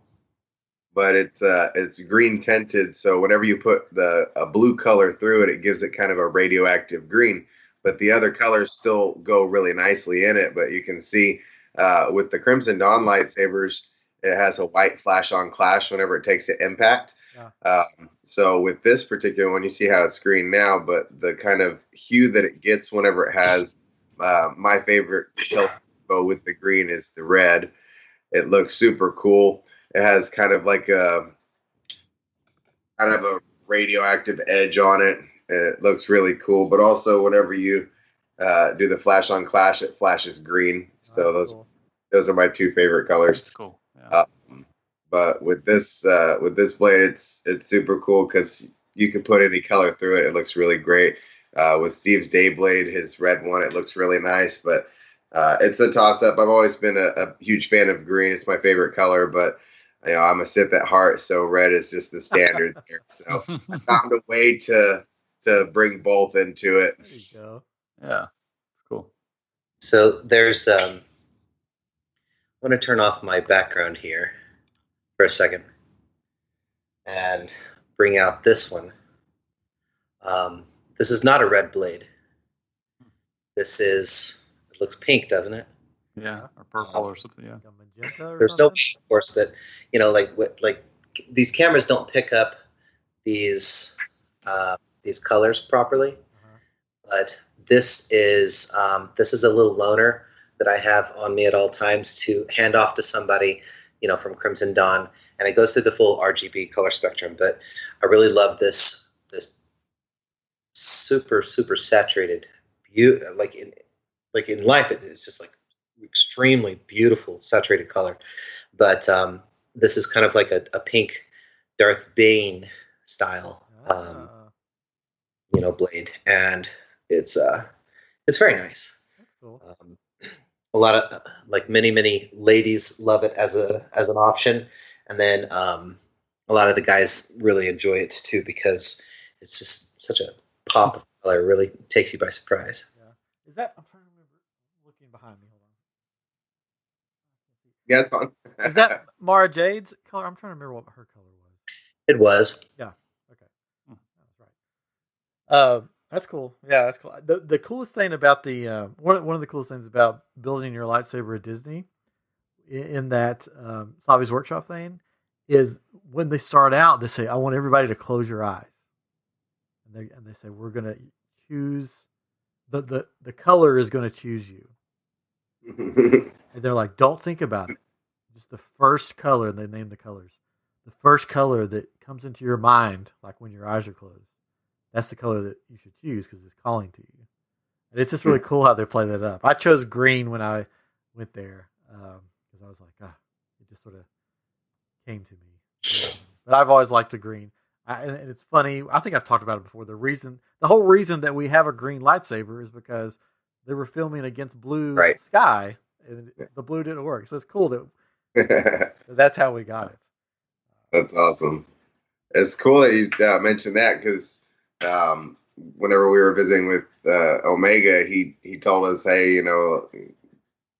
But it's green tinted, so whenever you put a blue color through it, it gives it kind of a radioactive green. But the other colors still go really nicely in it. But you can see with the Crimson Dawn lightsabers, it has a white flash on clash whenever it takes an impact. Yeah. So with this particular one, you see how it's green now, but the kind of hue that it gets whenever it has my favorite color with the green is the red. It looks super cool. It has kind of like a radioactive edge on it. It looks really cool. But also, whenever you do the flash on clash, it flashes green. So those are my two favorite colors. That's cool. Yeah. But with this blade, it's super cool because you can put any color through it. It looks really great. With Steve's Dayblade, his red one, it looks really nice. But it's a toss-up. I've always been a huge fan of green. It's my favorite color, but I'm a Sith at heart, so red is just the standard there. So I found a way to bring both into it. There you go. Yeah. So there's I'm going to turn off my background here for a second and bring out this one. This is not a red blade. This is, it looks pink, doesn't it? Yeah, or purple or something. Yeah. Like a magenta or There's no something? way, of course, that, like these cameras don't pick up these colors properly. Uh-huh. But this is a little loaner that I have on me at all times to hand off to somebody, from Crimson Dawn, and it goes through the full RGB color spectrum. But I really love this super saturated, like in life, it's just like extremely beautiful saturated color. But this is kind of like a pink Darth Bane style, blade, and it's very nice. That's cool. A lot of many ladies love it as an option, and then a lot of the guys really enjoy it too because it's just such a pop of color. It really takes you by surprise. Yeah. Is that? I'm trying to remember. Looking behind me. Hold on. Yeah, it's fun. Is that Mara Jade's color? I'm trying to remember what her color was. It was. Yeah. Okay. That's right. That's cool. Yeah, that's cool. The coolest thing about the one of the coolest things about building your lightsaber at Disney, in that Savi's workshop thing, is when they start out, they say, "I want everybody to close your eyes," and they say, "We're gonna choose the color is going to choose you," and they're like, "Don't think about it. Just the first color." And they name the colors. The first color that comes into your mind, like when your eyes are closed. That's the color that you should choose because it's calling to you. And it's just really cool how they play that up. I chose green when I went there because I was like, it just sort of came to me. But I've always liked the green. And it's funny. I think I've talked about it before. The whole reason that we have a green lightsaber is because they were filming against blue sky, and the blue didn't work. So it's cool that that's how we got it. That's awesome. It's cool that you mentioned that because whenever we were visiting with Omega, he told us, hey, go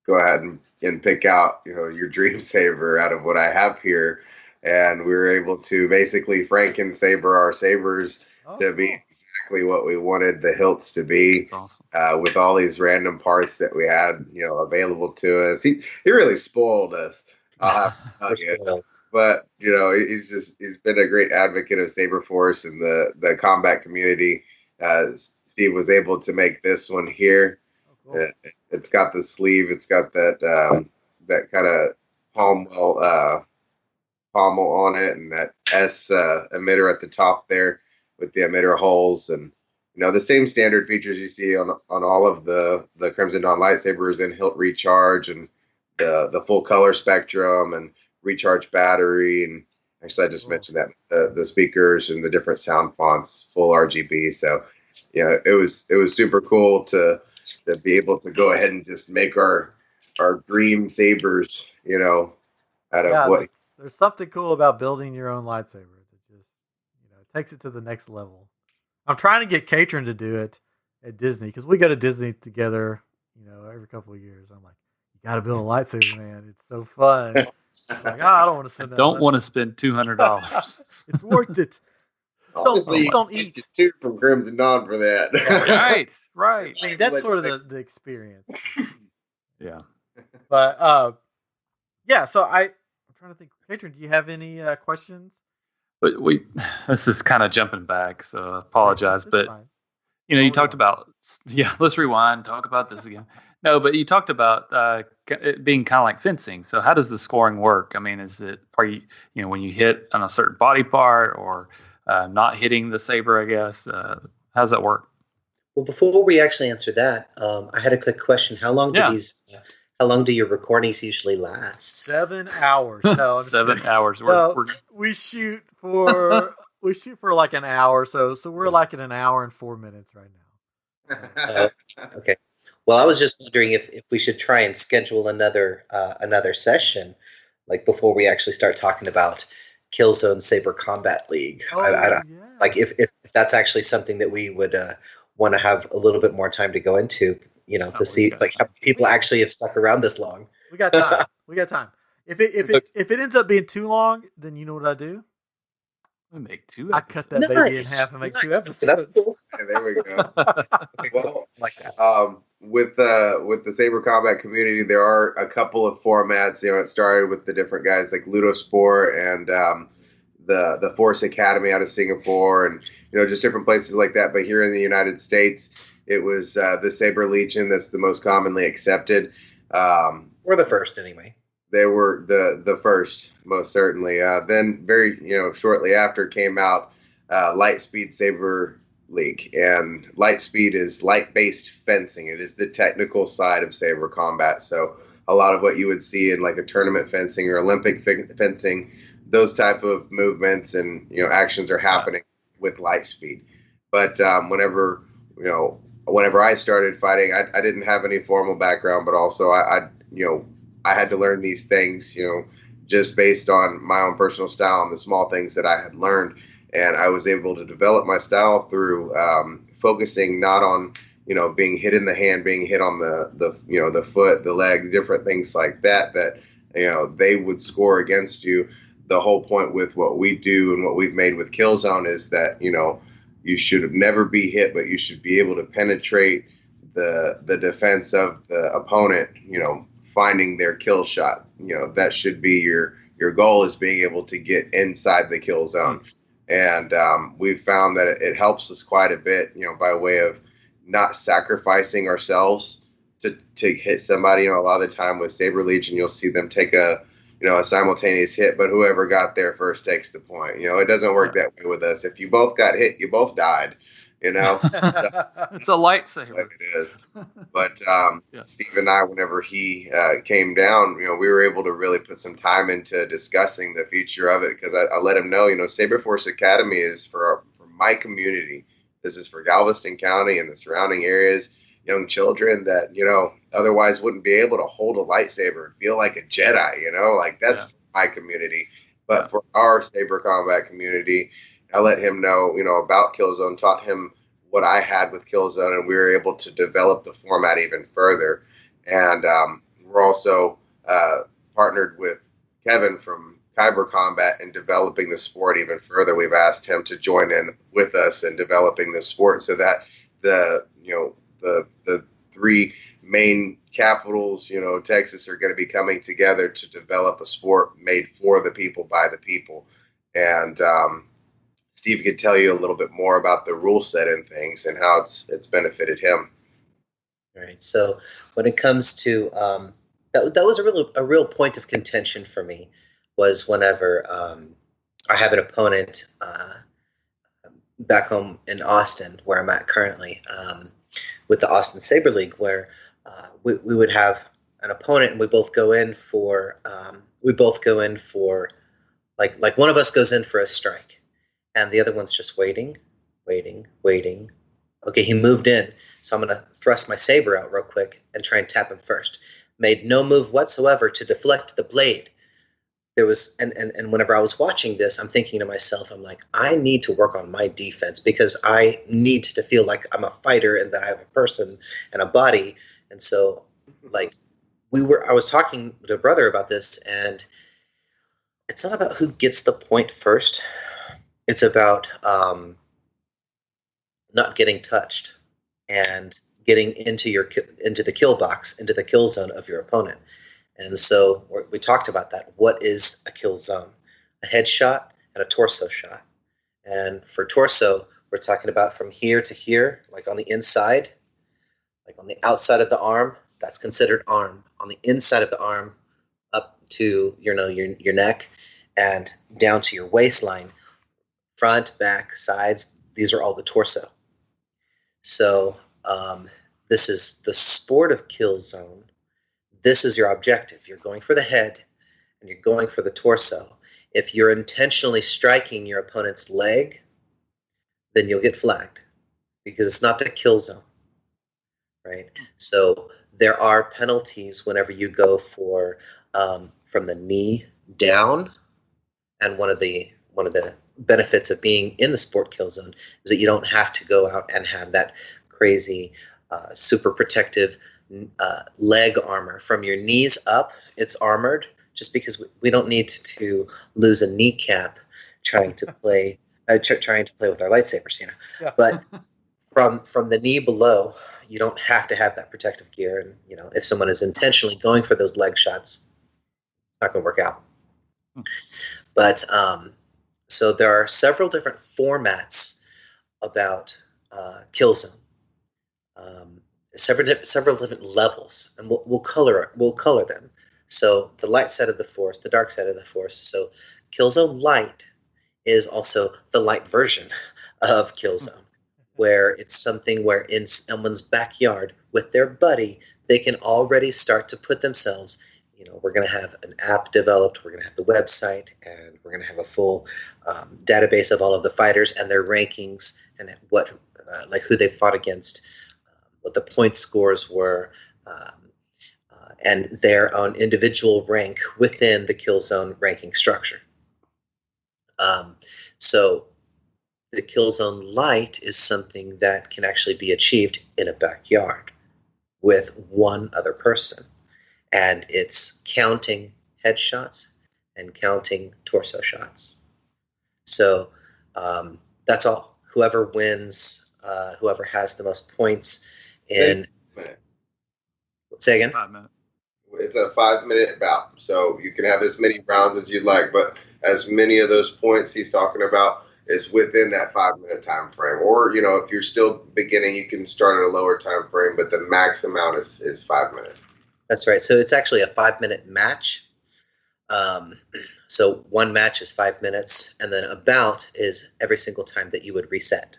ahead and pick out, your dream saber out of what I have here. And we were able to basically Franken saber our sabers to be exactly what we wanted the hilts to be. That's awesome. With all these random parts that we had, available to us. He really spoiled us. I'll have to tell you. But he's been a great advocate of Saber Force and the combat community. Steve was able to make this one here. Oh, cool. It's got the sleeve. It's got that kind of pommel on it, and that S emitter at the top there with the emitter holes, and the same standard features you see on all of the Crimson Dawn lightsabers, and hilt recharge and the full color spectrum and recharge battery, and actually I just mentioned that the speakers and the different sound fonts, full RGB. So it was super cool to be able to go ahead and just make our dream sabers, out of what. There's something cool about building your own lightsaber. It just takes it to the next level. I'm trying to get Katrin to do it at Disney because we go to Disney together, every couple of years. I'm like, you got to build a lightsaber, man. It's so fun. Like, I don't want to spend that. Don't want to spend $200. It's worth it. Honestly, don't eat two from Crimson Dawn for that. Right. I mean, that's sort of the experience. Yeah. But so I'm trying to think. Katrin, do you have any questions? But this is kind of jumping back, so I apologize. But fine. You talked about let's rewind. Talk about this again. No, but you talked about it being kind of like fencing. So how does the scoring work? I mean, are you when you hit on a certain body part or not hitting the saber? I guess how does that work? Well, before we actually answer that, I had a quick question. How long do your recordings usually last? 7 hours. No, 7 hours. We shoot for like an hour. So we're like at an hour and 4 minutes right now. Okay. Well, I was just wondering if we should try and schedule another session, like before we actually start talking about Killzone Saber Combat League. Like if that's actually something that we would want to have a little bit more time to go into. to see like how people actually have stuck around this long. We got time. We got time. If it ends up being too long, then you know what I do? We make 2 I episodes. cut that baby in half and make 2 episodes. That's cool. Yeah, there we go. Well, like that. With the Saber Combat community, there are a couple of formats. It started with the different guys like Ludosport and the Force Academy out of Singapore, and just different places like that. But here in the United States, it was the Saber Legion that's the most commonly accepted. We're the first anyway. They were the first, most certainly. Then very shortly after came out Lightspeed Saber League, and Lightspeed is light-based fencing. It is the technical side of Saber Combat. So a lot of what you would see in like a tournament fencing or Olympic fencing, those type of movements and actions are happening with Lightspeed. But whenever I started fighting, I didn't have any formal background, but also I had to learn these things, just based on my own personal style and the small things that I had learned. And I was able to develop my style through focusing not on, being hit in the hand, being hit on the foot, the leg, different things like that, they would score against you. The whole point with what we do and what we've made with Killzone is that, you should never be hit, but you should be able to penetrate the defense of the opponent, finding their kill shot. That should be your goal, is being able to get inside the kill zone. And we've found that it helps us quite a bit, by way of not sacrificing ourselves to hit somebody. A lot of the time with Saber Legion, you'll see them take a simultaneous hit, but whoever got there first takes the point. It doesn't work that way with us. If you both got hit, you both died. It's a lightsaber. Like it is. But Steve and I, whenever he came down, we were able to really put some time into discussing the future of it, because I let him know, Saber Force Academy is for my community. This is for Galveston County and the surrounding areas, young children that, otherwise wouldn't be able to hold a lightsaber and feel like a Jedi, like that's my community. But for our Saber Combat community, I let him know, about Killzone, taught him what I had with Killzone, and we were able to develop the format even further. And we're also partnered with Kevin from Saber Combat in developing the sport even further. We've asked him to join in with us in developing the sport, so that the 3 main capitals, Texas, are going to be coming together to develop a sport made for the people, by the people. And Steve could tell you a little bit more about the rule set and things and how it's benefited him. All right. So when it comes to that was a real point of contention for me, was whenever I have an opponent back home in Austin, where I'm at currently, with the Austin Saber League, where we would have an opponent and we both go in for like one of us goes in for a strike, and the other one's just waiting. Okay, he moved in, so I'm going to thrust my saber out real quick and try and tap him first. Made no move whatsoever to deflect the blade. There was, and whenever I was watching this, I'm thinking to myself, I'm like, I need to work on my defense, because I need to feel like I'm a fighter and that I have a person and a body. And so, like, I was talking to a brother about this, and it's not about who gets the point first. It's about not getting touched and getting into the kill box, into the kill zone of your opponent. And so we talked about that. What is a kill zone? A headshot and a torso shot. And for torso, we're talking about from here to here, like on the inside, like on the outside of the arm. That's considered arm. On the inside of the arm, up to your neck, and down to your waistline, front, back, sides. These are all the torso. So this is the sport of kill zone. This is your objective. You're going for the head, and you're going for the torso. If you're intentionally striking your opponent's leg, then you'll get flagged, because it's not the kill zone, right? So there are penalties whenever you go for from the knee down, and one of the benefits of being in the sport kill zone is that you don't have to go out and have that crazy super protective leg armor. From your knees up, it's armored, just because we don't need to lose a kneecap trying to play with our lightsabers, Yeah. But from the knee below, you don't have to have that protective gear. And if someone is intentionally going for those leg shots, it's not going to work out. But so there are several different formats about Killzone. Several different levels, and we'll color them. So the light side of the Force, the dark side of the Force. So Killzone Light is also the light version of Killzone, where it's something where in someone's backyard with their buddy, they can already start to put themselves. We're going to have an app developed. We're going to have the website, and we're going to have a full database of all of the fighters and their rankings and what, who they fought against, what the point scores were, and their own individual rank within the Killzone ranking structure. So the Killzone Light is something that can actually be achieved in a backyard with one other person. And it's counting headshots and counting torso shots. So that's all. Whoever wins, whoever has the most points in... Say again? 5 minutes. It's a 5-minute bout, so you can have as many rounds as you'd like, but as many of those points he's talking about is within that 5-minute time frame. Or, if you're still beginning, you can start at a lower time frame, but the max amount is 5 minutes. That's right. So it's actually a 5-minute match. So one match is 5 minutes, and then a bout is every single time that you would reset.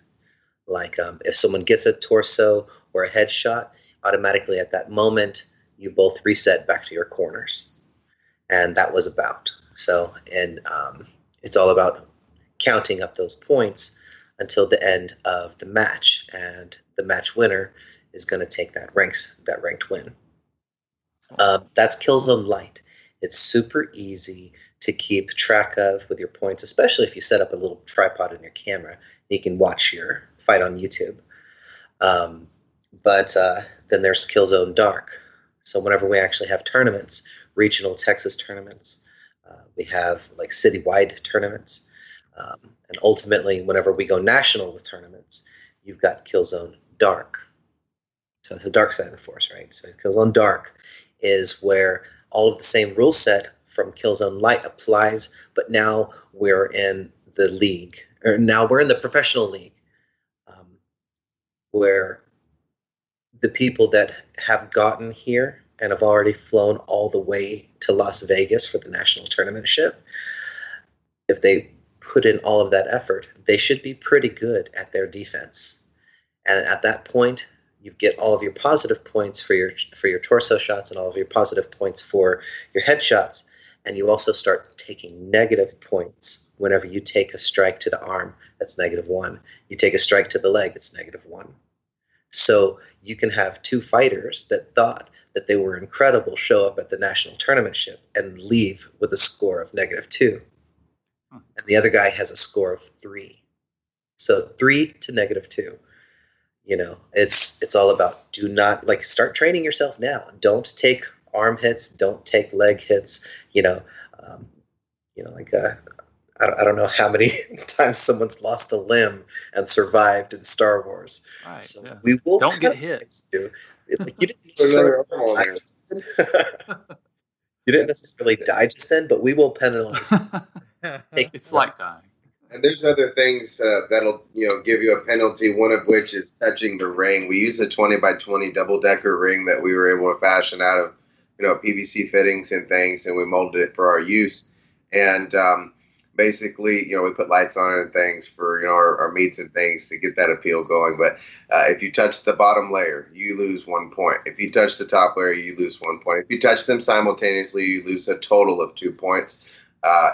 Like if someone gets a torso or a headshot, automatically at that moment, you both reset back to your corners. And that was a bout. So, and it's all about counting up those points until the end of the match. And the match winner is going to take that ranked win. That's Killzone Light. It's super easy to keep track of with your points, especially if you set up a little tripod in your camera. You can watch your fight on YouTube. But then there's Killzone Dark. So whenever we actually have tournaments, regional Texas tournaments, we have like citywide tournaments. And ultimately, whenever we go national with tournaments, you've got Killzone Dark. So it's the dark side of the Force, right? So Killzone Dark is where all of the same rule set from Killzone Light applies, but now we're in the league, or now we're in the professional league, where the people that have gotten here and have already flown all the way to Las Vegas for the national tournament ship, if they put in all of that effort, they should be pretty good at their defense. And at that point, you get all of your positive points for your torso shots and all of your positive points for your headshots. And you also start taking negative points whenever you take a strike to the arm, that's -1. You take a strike to the leg, it's -1. So you can have two fighters that thought that they were incredible show up at the national tournament ship and leave with a score of -2. And the other guy has a score of 3. So 3 to -2. It's all about do not start training yourself now. Don't take arm hits. Don't take leg hits. I don't know how many times someone's lost a limb and survived in Star Wars. Right. So yeah. we will Don't get hit. You didn't necessarily die just then, but we will penalize you. It's like dying. And there's other things that'll give you a penalty. One of which is touching the ring. We use a 20x20 double-decker ring that we were able to fashion out of PVC fittings and things, and we molded it for our use. And basically, we put lights on it and things for our meats and things to get that appeal going. But if you touch the bottom layer, you lose 1 point. If you touch the top layer, you lose 1 point. If you touch them simultaneously, you lose a total of 2 points.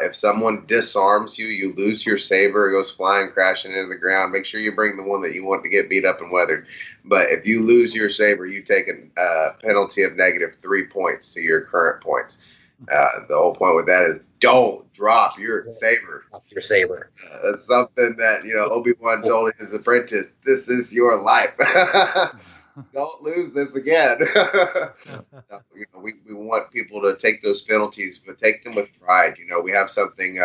If someone disarms you, you lose your saber. It goes flying, crashing into the ground. Make sure you bring the one that you want to get beat up and weathered. But if you lose your saber, you take a penalty of -3 points to your current points. The whole point with that is don't drop your saber. Drop your saber. That's something that Obi-Wan told his apprentice. This is your life. don't lose this again. We want people to take those penalties, but take them with pride. We have something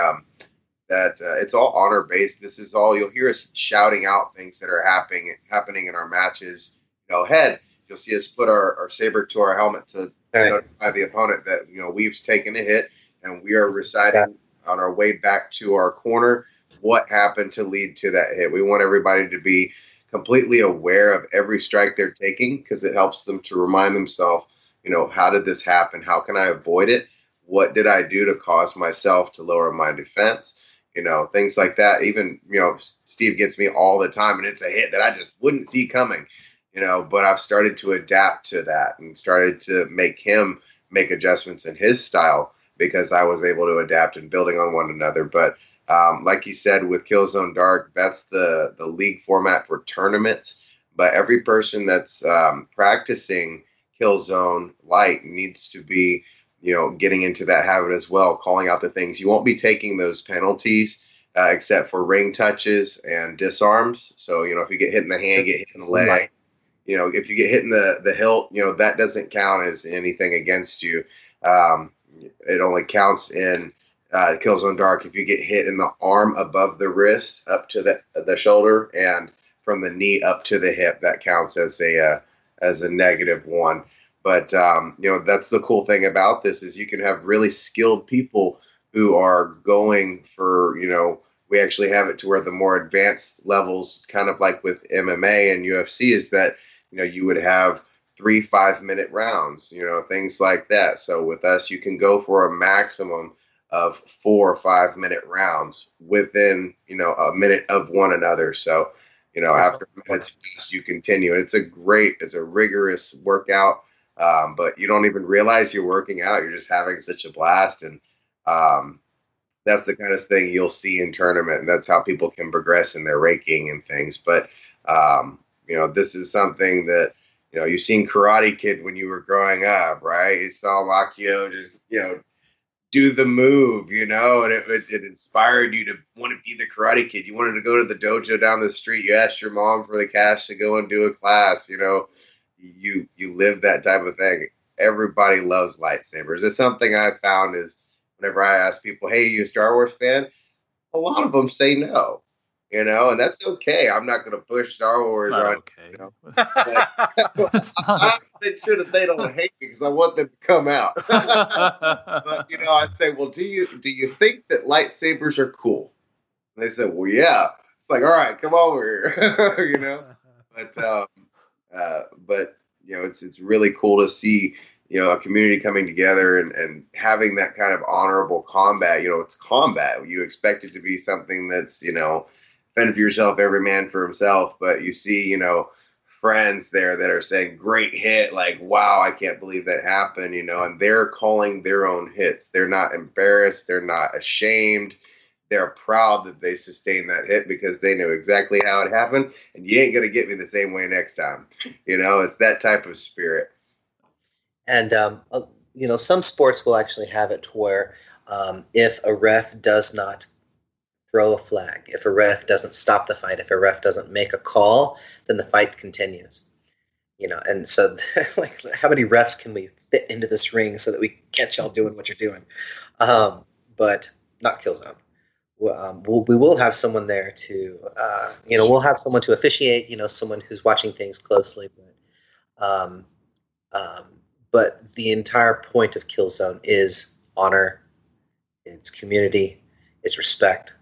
that it's all honor based. This is all you'll hear us shouting out things that are happening in our matches. Ahead, you'll see us put our saber to our helmet to notify the opponent that we've taken a hit, and we are reciting on our way back to our corner what happened to lead to that hit. We want everybody to be completely aware of every strike they're taking, because it helps them to remind themselves, how did this happen? How can I avoid it? What did I do to cause myself to lower my defense? Things like that. Even, Steve gets me all the time, and it's a hit that I just wouldn't see coming, but I've started to adapt to that and started to make him make adjustments in his style, because I was able to adapt and building on one another. But like you said, with Killzone Dark, that's the league format for tournaments. But every person that's practicing Killzone Light needs to be, getting into that habit as well, calling out the things. You won't be taking those penalties except for ring touches and disarms. So, if you get hit in the hand, get hit in the leg, if you get hit in the hilt, that doesn't count as anything against you. It only counts in Killzone Dark if you get hit in the arm above the wrist up to the shoulder, and from the knee up to the hip. That counts as a -1. But that's the cool thing about this, is you can have really skilled people who are going for, we actually have it to where the more advanced levels, kind of like with MMA and UFC, is that you would have 3 5-minute rounds, things like that. So with us, you can go for a maximum of 4 or 5-minute rounds within, a minute of one another. So, after minutes, you continue. It's a rigorous workout, but you don't even realize you're working out. You're just having such a blast. And that's the kind of thing you'll see in tournament. And that's how people can progress in their ranking and things. But, this is something that, you've seen Karate Kid when you were growing up, right? You saw Makio just, do the move, and it inspired you to want to be the Karate Kid. You wanted to go to the dojo down the street. You asked your mom for the cash to go and do a class. You live that type of thing. Everybody loves lightsabers. It's something I found is whenever I ask people, "Hey, you a Star Wars fan?" A lot of them say no. And that's okay. I'm not going to push Star Wars on. Okay. I make sure that they don't hate me, because I want them to come out. But I say, well, do you think that lightsabers are cool? And they said, well, yeah. It's like, all right, come over here. But it's really cool to see a community coming together and having that kind of honorable combat. It's combat. You expect it to be something that's fend for yourself, every man for himself. But you see, friends there that are saying, great hit, like, wow, I can't believe that happened, and they're calling their own hits. They're not embarrassed. They're not ashamed. They're proud that they sustained that hit, because they know exactly how it happened, and you ain't going to get me the same way next time. It's that type of spirit. And, some sports will actually have it where if a ref does not throw a flag, if a ref doesn't stop the fight, if a ref doesn't make a call, then the fight continues. And so like, how many refs can we fit into this ring so that we catch y'all doing what you're doing? But not Killzone. We will have someone there to, we'll have someone to officiate, someone who's watching things closely. But the entire point of Killzone is honor, it's community, it's respect.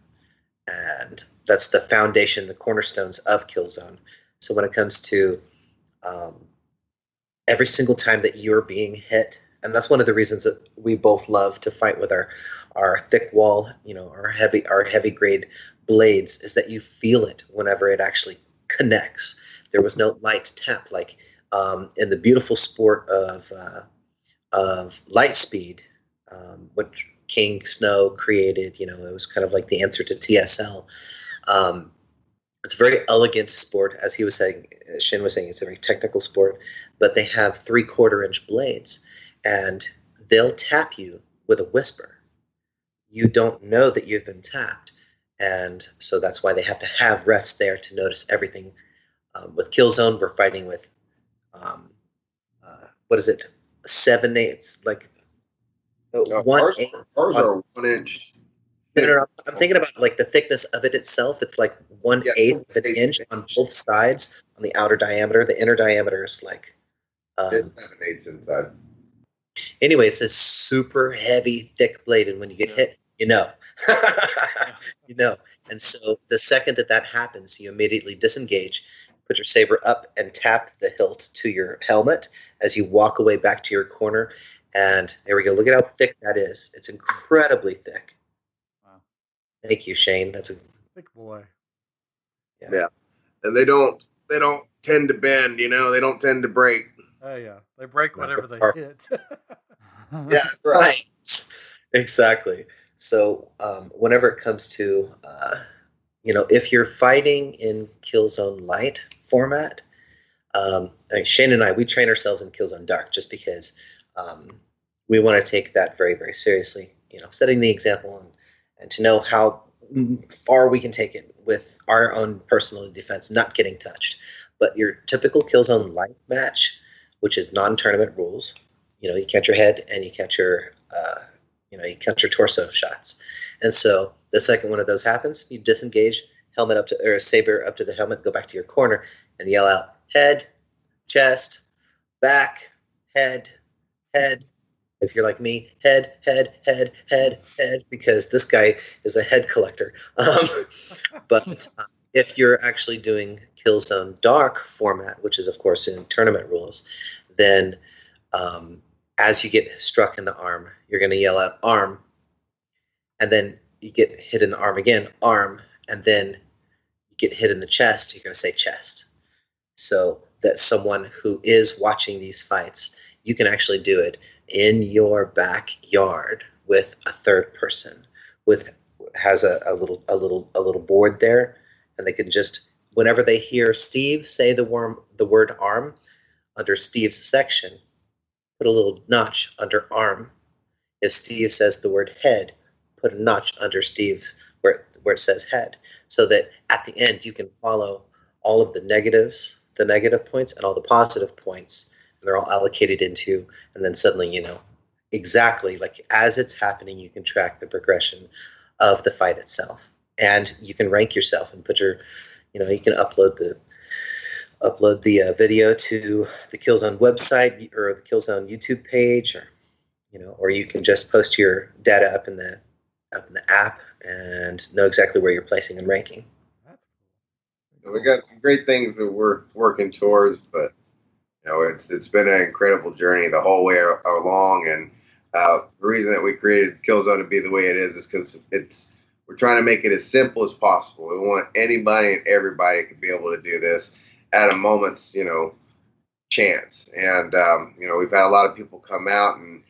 And that's the foundation, the cornerstones of Killzone. So when it comes to every single time that you're being hit, and that's one of the reasons that we both love to fight with our thick wall, our heavy grade blades, is that you feel it whenever it actually connects. There was no light tap like in the beautiful sport of light speed, which King Snow created. It was kind of like the answer to TSL. It's a very elegant sport, as he was saying. Shin was saying it's a very technical sport, but they have 3/4-inch blades, and they'll tap you with a whisper. You don't know that you've been tapped, and so that's why they have to have refs there to notice everything. With Killzone, we're fighting with what is it? 7/8, like No, 1/8. Ours are 1 inch. No, I'm thinking about like the thickness of it itself. It's like 1/8 of an inch on both sides on the outer diameter. The inner diameter is like. It's 7/8 inside. Anyway, it's a super heavy, thick blade, and when you get hit, you know. You know. And so the second that happens, you immediately disengage, put your saber up, and tap the hilt to your helmet as you walk away back to your corner. And there we go. Look at how thick that is. It's incredibly thick. Wow. Thank you, Shane. That's a thick boy. Yeah. And they don't tend to bend, you know, they don't tend to break. Oh yeah. They break whenever they hit. Yeah, right. Exactly. So whenever it comes to, if you're fighting in Killzone Light format, Shane and I, we train ourselves in Killzone Dark just because we want to take that very, very seriously. Setting the example and to know how far we can take it with our own personal defense, not getting touched. But your typical Killzone Light match, which is non-tournament rules, you count your head and you count your you count your torso shots. And so the second one of those happens, you disengage, helmet up to, or saber up to the helmet, go back to your corner and yell out head, chest, back, head. If you're like me, head, because this guy is a head collector. But if you're actually doing Killzone Dark format, which is of course in tournament rules, then as you get struck in the arm, you're going to yell out arm, and then you get hit in the arm again, arm, and then you get hit in the chest, you're going to say chest. So that someone who is watching these fights, you can actually do it in your backyard with a third person, has a little board there, and they can just, whenever they hear Steve say the word arm under Steve's section, put a little notch under arm. If Steve says the word head, put a notch under Steve's where it says head, so that at the end you can follow all of the negative points and all the positive points, and they're all allocated into, and then suddenly, exactly like as it's happening, you can track the progression of the fight itself, and you can rank yourself and put your, you can upload the video to the Killzone website or the Killzone YouTube page, or you can just post your data up in the app and know exactly where you're placing and ranking. We got some great things that we're working towards, but it's been an incredible journey the whole way along, and the reason that we created Killzone to be the way it is because we're trying to make it as simple as possible. We want anybody and everybody to be able to do this at a moment's chance, and we've had a lot of people come out, and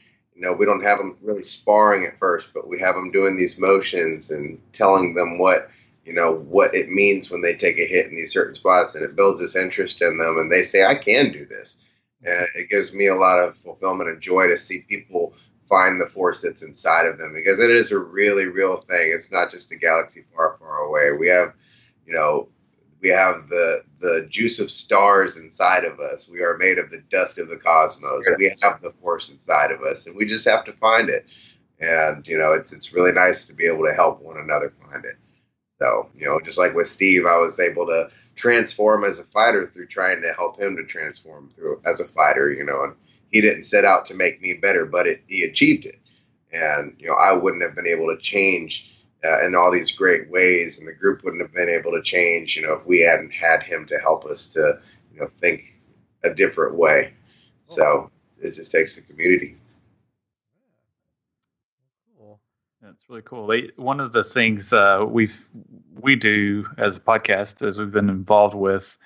we don't have them really sparring at first, but we have them doing these motions and telling them what it means when they take a hit in these certain spots, and it builds this interest in them, and they say, I can do this. And it gives me a lot of fulfillment and joy to see people find the force that's inside of them, because it is a really real thing. It's not just a galaxy far, far away. We have, the juice of stars inside of us. We are made of the dust of the cosmos. We have the force inside of us, and we just have to find it. And, it's really nice to be able to help one another find it. So, just like with Steve, I was able to transform as a fighter through trying to help him to transform through as a fighter, and he didn't set out to make me better, but he achieved it. And, I wouldn't have been able to change in all these great ways, and the group wouldn't have been able to change, if we hadn't had him to help us to, think a different way. So it just takes the community. That's really cool. One of the things we do as a podcast is we've been involved with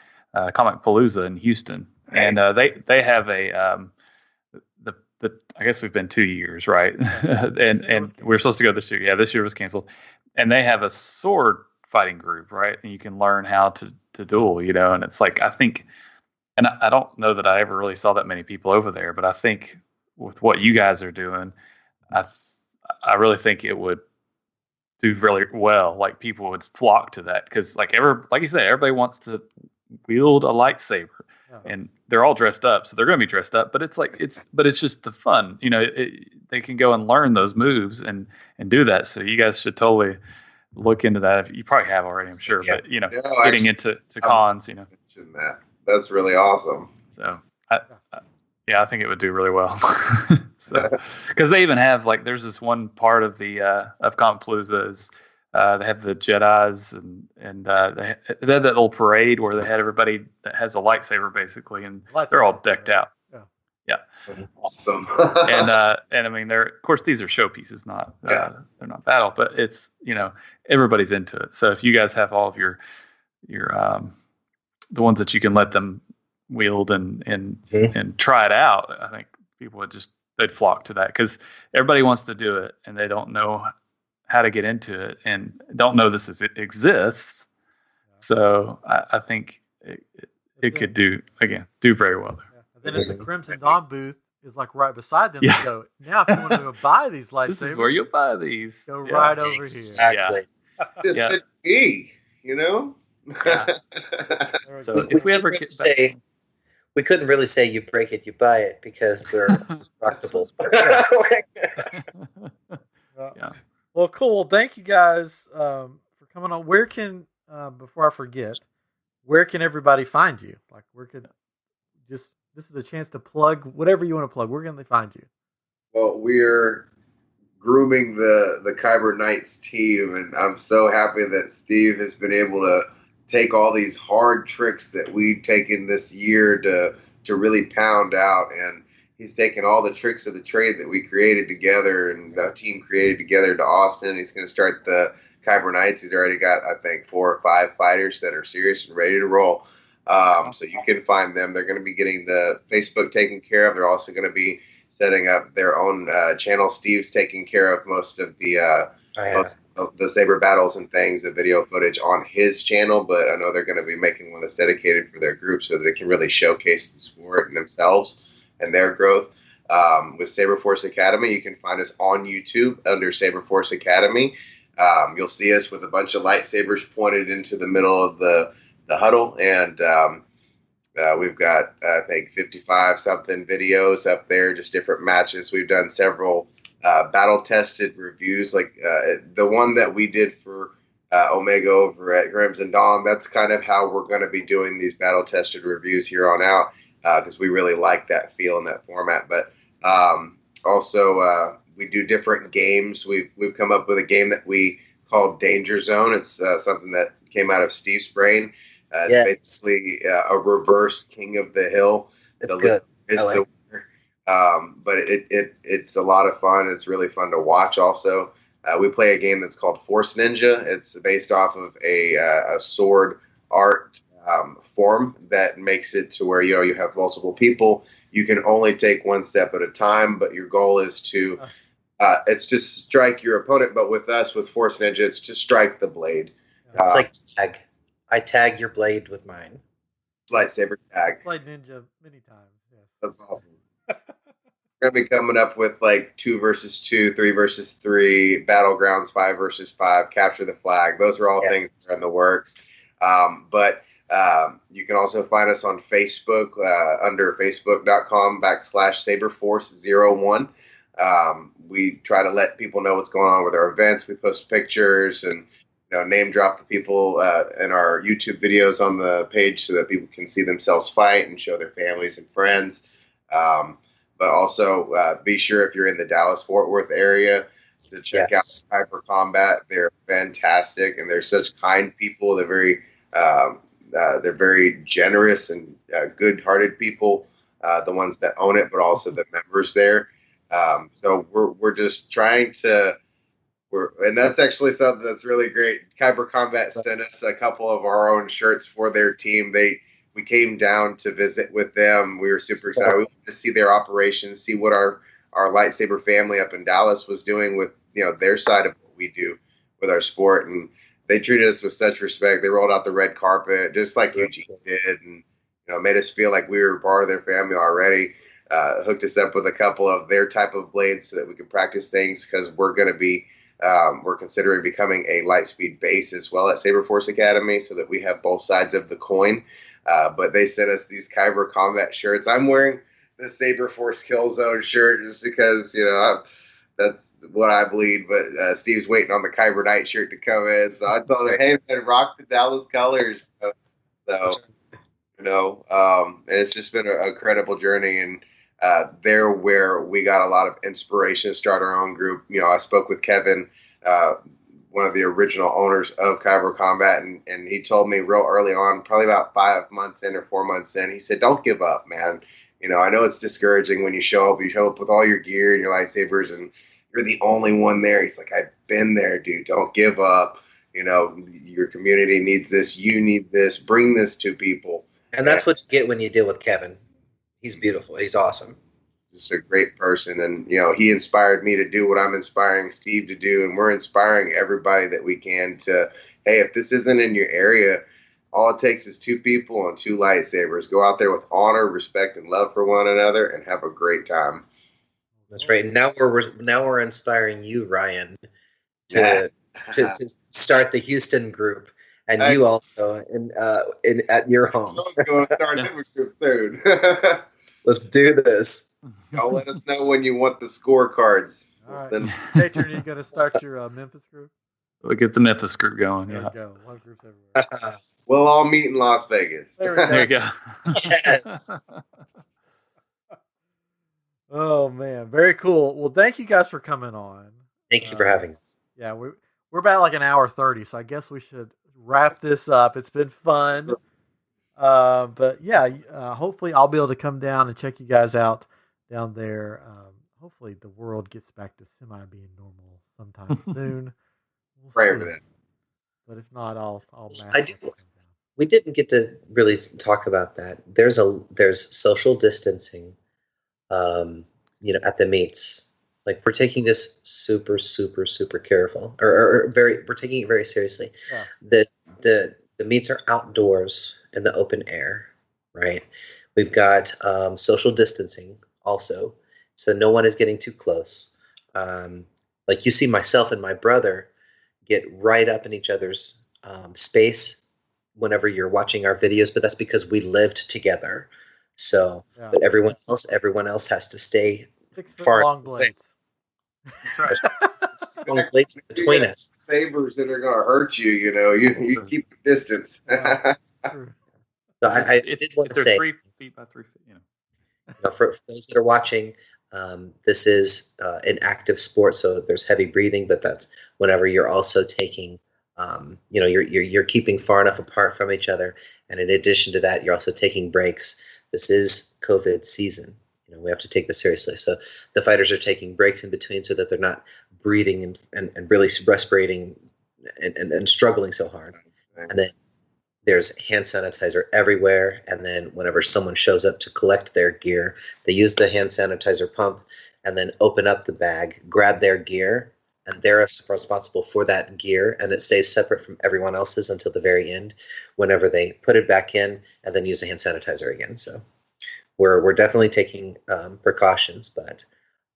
Comic Palooza in Houston, and they have a I guess we've been 2 years, right? and we're supposed to go this year. Yeah, this year was canceled, and they have a sword fighting group, right? And you can learn how to duel, and it's like, I think, and I don't know that I ever really saw that many people over there, but I think with what you guys are doing, I really think it would do really well. Like, people would flock to that because, like you said, everybody wants to wield a lightsaber. and they're all dressed up, so they're going to be dressed up. But it's just the fun, they can go and learn those moves and do that. So you guys should totally look into that. You probably have already, I'm sure. Yeah. But getting into cons, that's really awesome. So I think it would do really well. Because they even have there's this one part of the of Compalooza is they have the Jedis and they had that little parade where they had everybody that has a lightsaber basically, and they're all decked out. Yeah. Awesome. and I mean, they're, of course, these are showpieces, not they're not battle, but it's everybody's into it. So if you guys have all of your the ones that you can let them wield and try it out, I think people they'd flock to that, because everybody wants to do it and they don't know how to get into it and don't know it exists. So I think it could do very well there. Then if the Crimson Dawn booth is right beside them, they go, now if you want to go buy these lightsabers, this is where you'll buy these. Go right over here. Exactly. Just a key, Yeah. So if we ever we couldn't really say you break it, you buy it, because they're destructible. Yeah. Well, cool. Well, thank you guys for coming on. Where can, before I forget, where can everybody find you? This is a chance to plug whatever you want to plug. Where can they find you? Well, we're grooming the Kyber Knights team, and I'm so happy that Steve has been able to take all these hard tricks that we've taken this year to really pound out, and he's taken all the tricks of the trade that we created together and the team created together to Austin. He's going to start the Kyber Knights. He's already got, I think, 4 or 5 fighters that are serious and ready to roll. So you can find them. They're going to be getting the Facebook taken care of. They're also going to be setting up their own channel. Steve's taking care of most of the Saber battles and things, the video footage on his channel. But I know they're going to be making one that's dedicated for their group so that they can really showcase the sport and themselves and their growth. With Saber Force Academy, you can find us on YouTube under Saber Force Academy. You'll see us with a bunch of lightsabers pointed into the middle of the huddle, and we've got, I think, 55 something videos up there, just different matches. We've done several battle tested reviews, like the one that we did for Omega over at Crimson Dawn. That's kind of how we're going to be doing these battle tested reviews here on out, because we really like that feel and that format. But also we do different games. We've come up with a game that we call Danger Zone. It's something that came out of Steve's brain. It's basically a reverse King of the Hill. It's good. But it's a lot of fun. It's really fun to watch also. We play a game that's called Force Ninja. It's based off of a sword art form that makes it to where you have multiple people. You can only take one step at a time, but your goal is to it's just strike your opponent. But with us, with Force Ninja, it's to strike the blade. It's like tag. I tag your blade with mine. Lightsaber tag. Played Ninja many times. Yes. That's awesome. We're going to be coming up with 2 versus 2, 3 versus 3, Battlegrounds 5 versus 5, Capture the Flag. Those are all things that are in the works. But you can also find us on Facebook under facebook.com/SaberForce01. We try to let people know what's going on with our events. We post pictures and name drop the people in our YouTube videos on the page so that people can see themselves fight and show their families and friends. But also be sure, if you're in the Dallas-Fort Worth area, to check out Lightsaber Combat. They're fantastic, and they're such kind people. They're very generous and good-hearted people, the ones that own it, but also the members there. So we're just trying to. And that's actually something that's really great. Kyber Combat sent us a couple of our own shirts for their team. We came down to visit with them. We were super excited. We wanted to see their operations, see what our lightsaber family up in Dallas was doing with their side of what we do with our sport. And they treated us with such respect. They rolled out the red carpet, just like Eugene did, and made us feel like we were part of their family already. Hooked us up with a couple of their type of blades so that we could practice things, because we're going to be we're considering becoming a Lightspeed base as well at Saber Force Academy, so that we have both sides of the coin. But they sent us these Kyber Combat shirts. I'm wearing the Saber Force Killzone shirt just because, that's what I bleed. But Steve's waiting on the Kyber Knight shirt to come in. So I told him, hey, man, rock the Dallas colors. So, and it's just been a incredible journey. And there where we got a lot of inspiration to start our own group. I spoke with Kevin, one of the original owners of Kyber Combat, and he told me real early on, probably about 5 months in or 4 months in, he said, don't give up, man. I know it's discouraging when you show up with all your gear and your lightsabers and you're the only one there. He's like, I've been there, dude. Don't give up. Your community needs this. You need this. Bring this to people. And that's what you get when you deal with Kevin. He's beautiful. He's awesome. Just a great person. And, he inspired me to do what I'm inspiring Steve to do. And we're inspiring everybody that we can to, hey, if this isn't in your area, all it takes is 2 people and 2 lightsabers. Go out there with honor, respect, and love for one another and have a great time. That's right. And now we're inspiring you, Ryan, to start the Houston group. And you also at your home. I'm going to start group soon. Let's do this. Y'all let us know when you want the scorecards. All right. Patron, you got to start your Memphis group? We'll get the Memphis group going. There yeah. we go. One group's everywhere. We'll all meet in Las Vegas. There you go. Yes. Oh, man. Very cool. Well, thank you guys for coming on. Thank you for having us. Yeah, we're about like an hour 30, so I guess we should wrap this up. It's been fun. But yeah, hopefully I'll be able to come down and check you guys out down there. Hopefully the world gets back to being normal sometime soon. We'll Pray for that. But if not, I'll we didn't get to really talk about that. There's social distancing, at the meets. Like we're taking this super, super, super careful, or we're taking it very seriously. Yeah. The meets are outdoors in the open air, right? We've got social distancing also, so no one is getting too close. Like you see myself and my brother get right up in each other's space whenever you're watching our videos, but that's because we lived together. So, yeah. But everyone else has to stay 6 foot far long blades. That's right. Long blades between us. Sabers that are going to hurt you. You keep the distance. Yeah. So I did want to say, 3 feet by 3 feet, for those that are watching, this is an active sport, so there's heavy breathing, but that's whenever you're also taking, you're keeping far enough apart from each other, and in addition to that, you're also taking breaks. This is COVID season. We have to take this seriously. So the fighters are taking breaks in between so that they're not breathing and really respirating and struggling so hard. And then there's hand sanitizer everywhere. And then whenever someone shows up to collect their gear, they use the hand sanitizer pump and then open up the bag, grab their gear, and they're responsible for that gear. And it stays separate from everyone else's until the very end, whenever they put it back in and then use the hand sanitizer again. So we're definitely taking precautions, but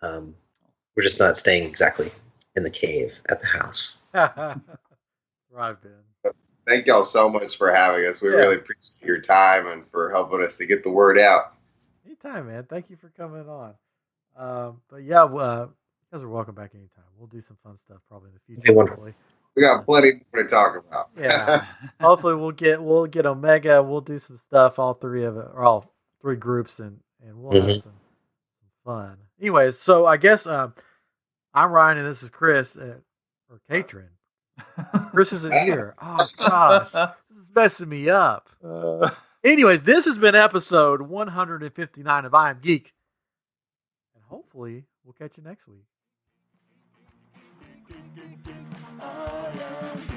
we're just not staying exactly in the cave at the house. Where I've been. Thank y'all so much for having us. We really appreciate your time and for helping us to get the word out. Anytime, man. Thank you for coming on. But yeah, you guys are welcome back anytime. We'll do some fun stuff probably in the future. Wonderful. We got plenty more to talk about. Yeah. Hopefully we'll get Omega. We'll do some stuff, all 3 of it, or all 3 groups, and we'll have some fun. Anyways, so I guess I'm Ryan and this is Chris, or Katrin. Chris isn't here. Oh gosh, this is messing me up. Anyways, this has been episode 159 of I Am Geek, and hopefully we'll catch you next week. I am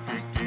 geek.